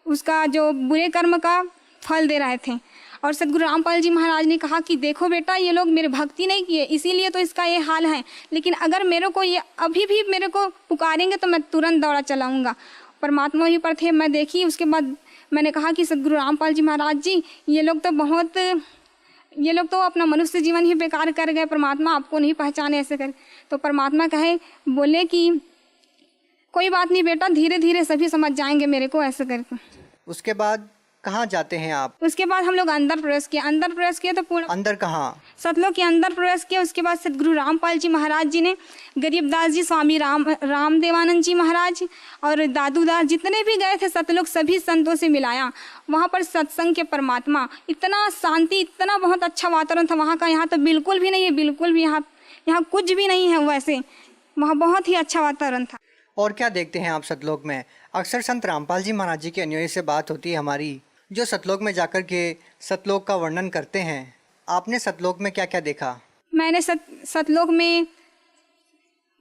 उसका जो बुरे कर्म का फल दे रहे थे। और सदगुरु रामपाल जी महाराज ने कहा कि देखो बेटा ये लोग मेरे भक्ति नहीं किए, इसीलिए तो इसका ये हाल है, लेकिन अगर मेरे को ये अभी भी मेरे को पुकारेंगे तो मैं तुरंत दौड़ा चलाऊंगा। परमात्मा ही पर थे, मैं देखी। उसके बाद मैंने कहा कि सदगुरु रामपाल जी महाराज जी ये लोग तो अपना मनुष्य जीवन ही बेकार कर गए, परमात्मा आपको नहीं पहचाने ऐसे कर। तो परमात्मा बोले कि कोई बात नहीं बेटा, धीरे धीरे सभी समझ जाएंगे मेरे को ऐसे करके। उसके बाद कहाँ जाते हैं आप? उसके बाद हम लोग अंदर प्रवेश किया तो पूरा अंदर कहाँ? सतलोक के अंदर प्रवेश किया। उसके बाद सदगुरु रामपाल जी महाराज जी ने गरीबदास जी, स्वामी रामदेवानंद जी महाराज और दादूदास जितने भी गए थे सतलोक सभी संतों से मिलाया। वहाँ पर सत्संग के परमात्मा, इतना शांति, इतना बहुत अच्छा वातावरण था वहाँ का। यहाँ तो बिल्कुल भी नहीं है, बिल्कुल भी यहाँ कुछ भी नहीं है वैसे, वहाँ बहुत ही अच्छा वातावरण था। और क्या देखते हैं आप सतलोक में? अक्सर संत रामपाल जी महाराज जी के अनुयायी से बात होती है हमारी, जो सतलोक में जाकर के सतलोक का वर्णन करते हैं। आपने सतलोक में क्या क्या देखा? मैंने सतलोक में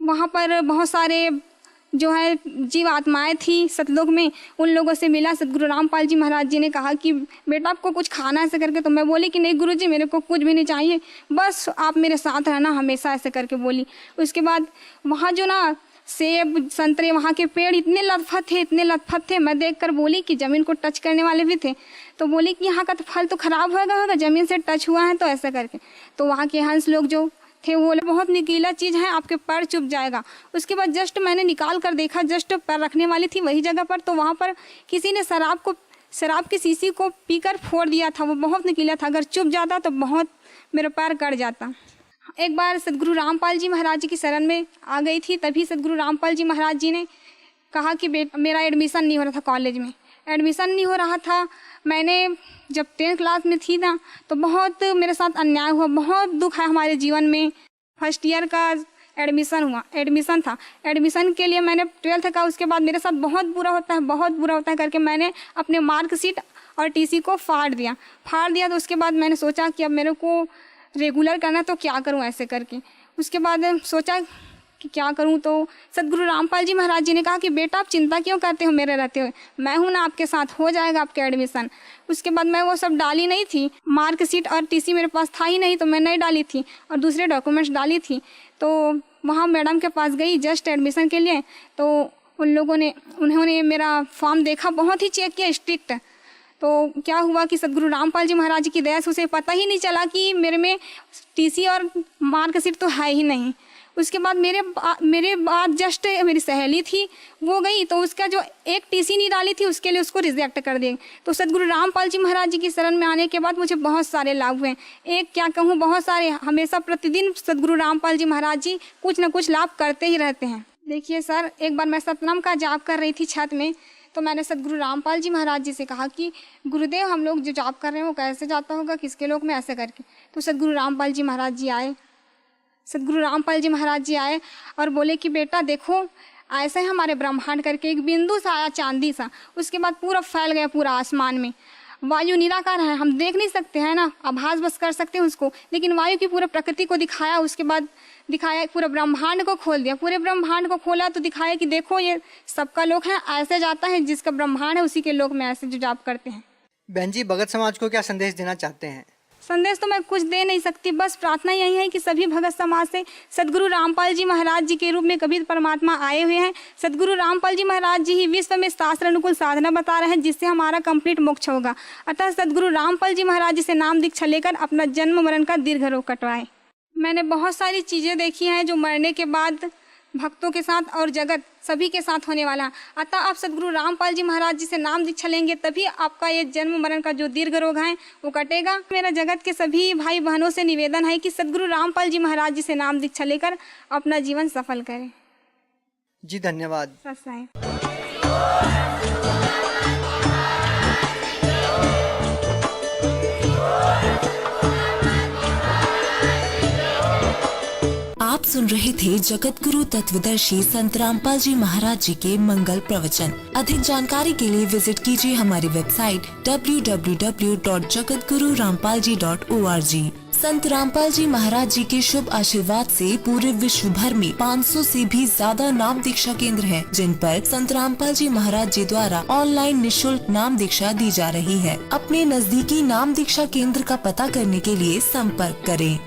वहाँ पर बहुत सारे जो है जीव आत्माएँ थी सतलोक में, उन लोगों से मिला। सदगुरु रामपाल जी महाराज जी ने कहा कि बेटा आपको कुछ खाना ऐसे करके। तो मैं बोली कि नहीं गुरुजी मेरे को कुछ भी नहीं चाहिए, बस आप मेरे साथ रहना हमेशा ऐसे करके बोली। उसके बाद वहाँ जो ना सेब संतरे वहाँ के पेड़ इतने लतफत थे, मैं देखकर बोली कि ज़मीन को टच करने वाले भी थे। तो बोली कि यहाँ का तो फल तो ख़राब होगा ज़मीन से टच हुआ है तो ऐसा करके। तो वहाँ के हंस लोग जो थे वो बहुत निकीला चीज़ है, आपके पैर चुभ जाएगा। उसके बाद जस्ट मैंने निकाल कर देखा, जस्ट पैर रखने वाली थी वही जगह पर, तो वहाँ पर किसी ने शराब की शीशी को पीकर फोड़ दिया था। वो बहुत निकीला था, अगर चुभ जाता तो बहुत मेरा पैर कट जाता। एक बार सदगुरु रामपाल जी महाराज जी की शरण में आ गई थी, तभी सदगुरु रामपाल जी महाराज जी ने कहा कि मेरा एडमिशन नहीं हो रहा था, कॉलेज में एडमिशन नहीं हो रहा था। मैंने जब 10th क्लास में थी ना तो बहुत मेरे साथ अन्याय हुआ, बहुत दुख है हमारे जीवन में। फर्स्ट ईयर का एडमिशन था, एडमिशन के लिए मैंने 12th का, उसके बाद मेरे साथ बहुत बुरा होता है करके मैंने अपने मार्कशीट और टीसी को फाड़ दिया। तो उसके बाद मैंने सोचा कि अब मेरे को रेगुलर करना तो क्या करूं ऐसे करके। उसके बाद सोचा कि क्या करूं, तो सदगुरु रामपाल जी महाराज जी ने कहा कि बेटा आप चिंता क्यों करते हो मेरे रहते हुए, मैं हूं ना आपके साथ, हो जाएगा आपका एडमिशन। उसके बाद मैं वो सब डाली नहीं थी, मार्कशीट और टीसी मेरे पास था ही नहीं तो मैं नहीं डाली थी, और दूसरे डॉक्यूमेंट्स डाली थी। तो वहाँ मैडम के पास गई जस्ट एडमिशन के लिए, तो उन्होंने मेरा फॉर्म देखा, बहुत ही चेक किया स्ट्रिक्ट। तो क्या हुआ कि सदगुरु रामपाल जी महाराज की दया से उसे पता ही नहीं चला कि मेरे में टीसी और मार्कशीट तो है ही नहीं। उसके बाद मेरे बाद जस्ट मेरी सहेली थी वो गई, तो उसका जो एक टीसी नहीं डाली थी उसके लिए उसको रिजेक्ट कर दिए। तो सदगुरु रामपाल जी महाराज जी की शरण में आने के बाद मुझे बहुत सारे लाभ हुए, एक क्या कहूँ बहुत सारे। हमेशा प्रतिदिन सदगुरु रामपाल जी महाराज जी कुछ न कुछ लाभ करते ही रहते हैं। देखिए सर, एक बार मैं सतनाम का जाप कर रही थी छत में, तो मैंने सदगुरु रामपाल जी महाराज जी से कहा कि गुरुदेव हम लोग जो जाप कर रहे हैं वो कैसे जाता होगा, किसके लोक में, ऐसे करके। तो सदगुरु रामपाल जी महाराज जी आए और बोले कि बेटा देखो ऐसे ही हमारे ब्रह्मांड करके एक बिंदु सा आया चांदी सा, उसके बाद पूरा फैल गया पूरा आसमान में। वायु निराकार है, हम देख नहीं सकते हैं ना, आभास बस कर सकते हैं उसको, लेकिन वायु की पूरा प्रकृति को दिखाया। उसके बाद दिखाया, पूरा ब्रह्मांड को खोल दिया। पूरे ब्रह्मांड को खोला तो दिखाया कि देखो ये सबका लोक है, ऐसे जाता है जिसका ब्रह्मांड है उसी के लोक में ऐसे जो जाप करते हैं। बहन जी, भगत समाज को क्या संदेश देना चाहते हैं? संदेश तो मैं कुछ दे नहीं सकती, बस प्रार्थना यही है कि सभी भगत समाज से सदगुरु रामपाल जी महाराज जी के रूप में कबीर परमात्मा आए हुए हैं। सदगुरु रामपाल जी महाराज जी ही विश्व में शास्त्र अनुकूल साधना बता रहे हैं जिससे हमारा कंप्लीट मोक्ष होगा। अतः सदगुरु रामपाल जी महाराज जी से नाम दीक्षा लेकर अपना जन्म मरण का दीर्घ रोग कटवाएं। मैंने बहुत सारी चीज़ें देखी हैं जो मरने के बाद भक्तों के साथ और जगत सभी के साथ होने वाला है। अतः आप सदगुरु रामपाल जी महाराज जी से नाम दीक्षा लेंगे तभी आपका ये जन्म मरण का जो दीर्घ रोग है वो कटेगा। मेरा जगत के सभी भाई बहनों से निवेदन है कि सदगुरु रामपाल जी महाराज जी से नाम दीक्षा लेकर अपना जीवन सफल करें। जी धन्यवाद। सत्साई। आप सुन रहे थे जगत गुरु तत्वदर्शी संत रामपाल जी महाराज जी के मंगल प्रवचन। अधिक जानकारी के लिए विजिट कीजिए हमारी वेबसाइट www.jagatgururampalji.org। संत रामपाल जी महाराज जी के शुभ आशीर्वाद से पूरे विश्व भर में 500 से भी ज्यादा नाम दीक्षा केंद्र हैं, जिन पर संत रामपाल जी महाराज जी द्वारा ऑनलाइन निशुल्क नाम दीक्षा दी जा रही है। अपने नजदीकी नाम दीक्षा केंद्र का पता करने के लिए संपर्क करें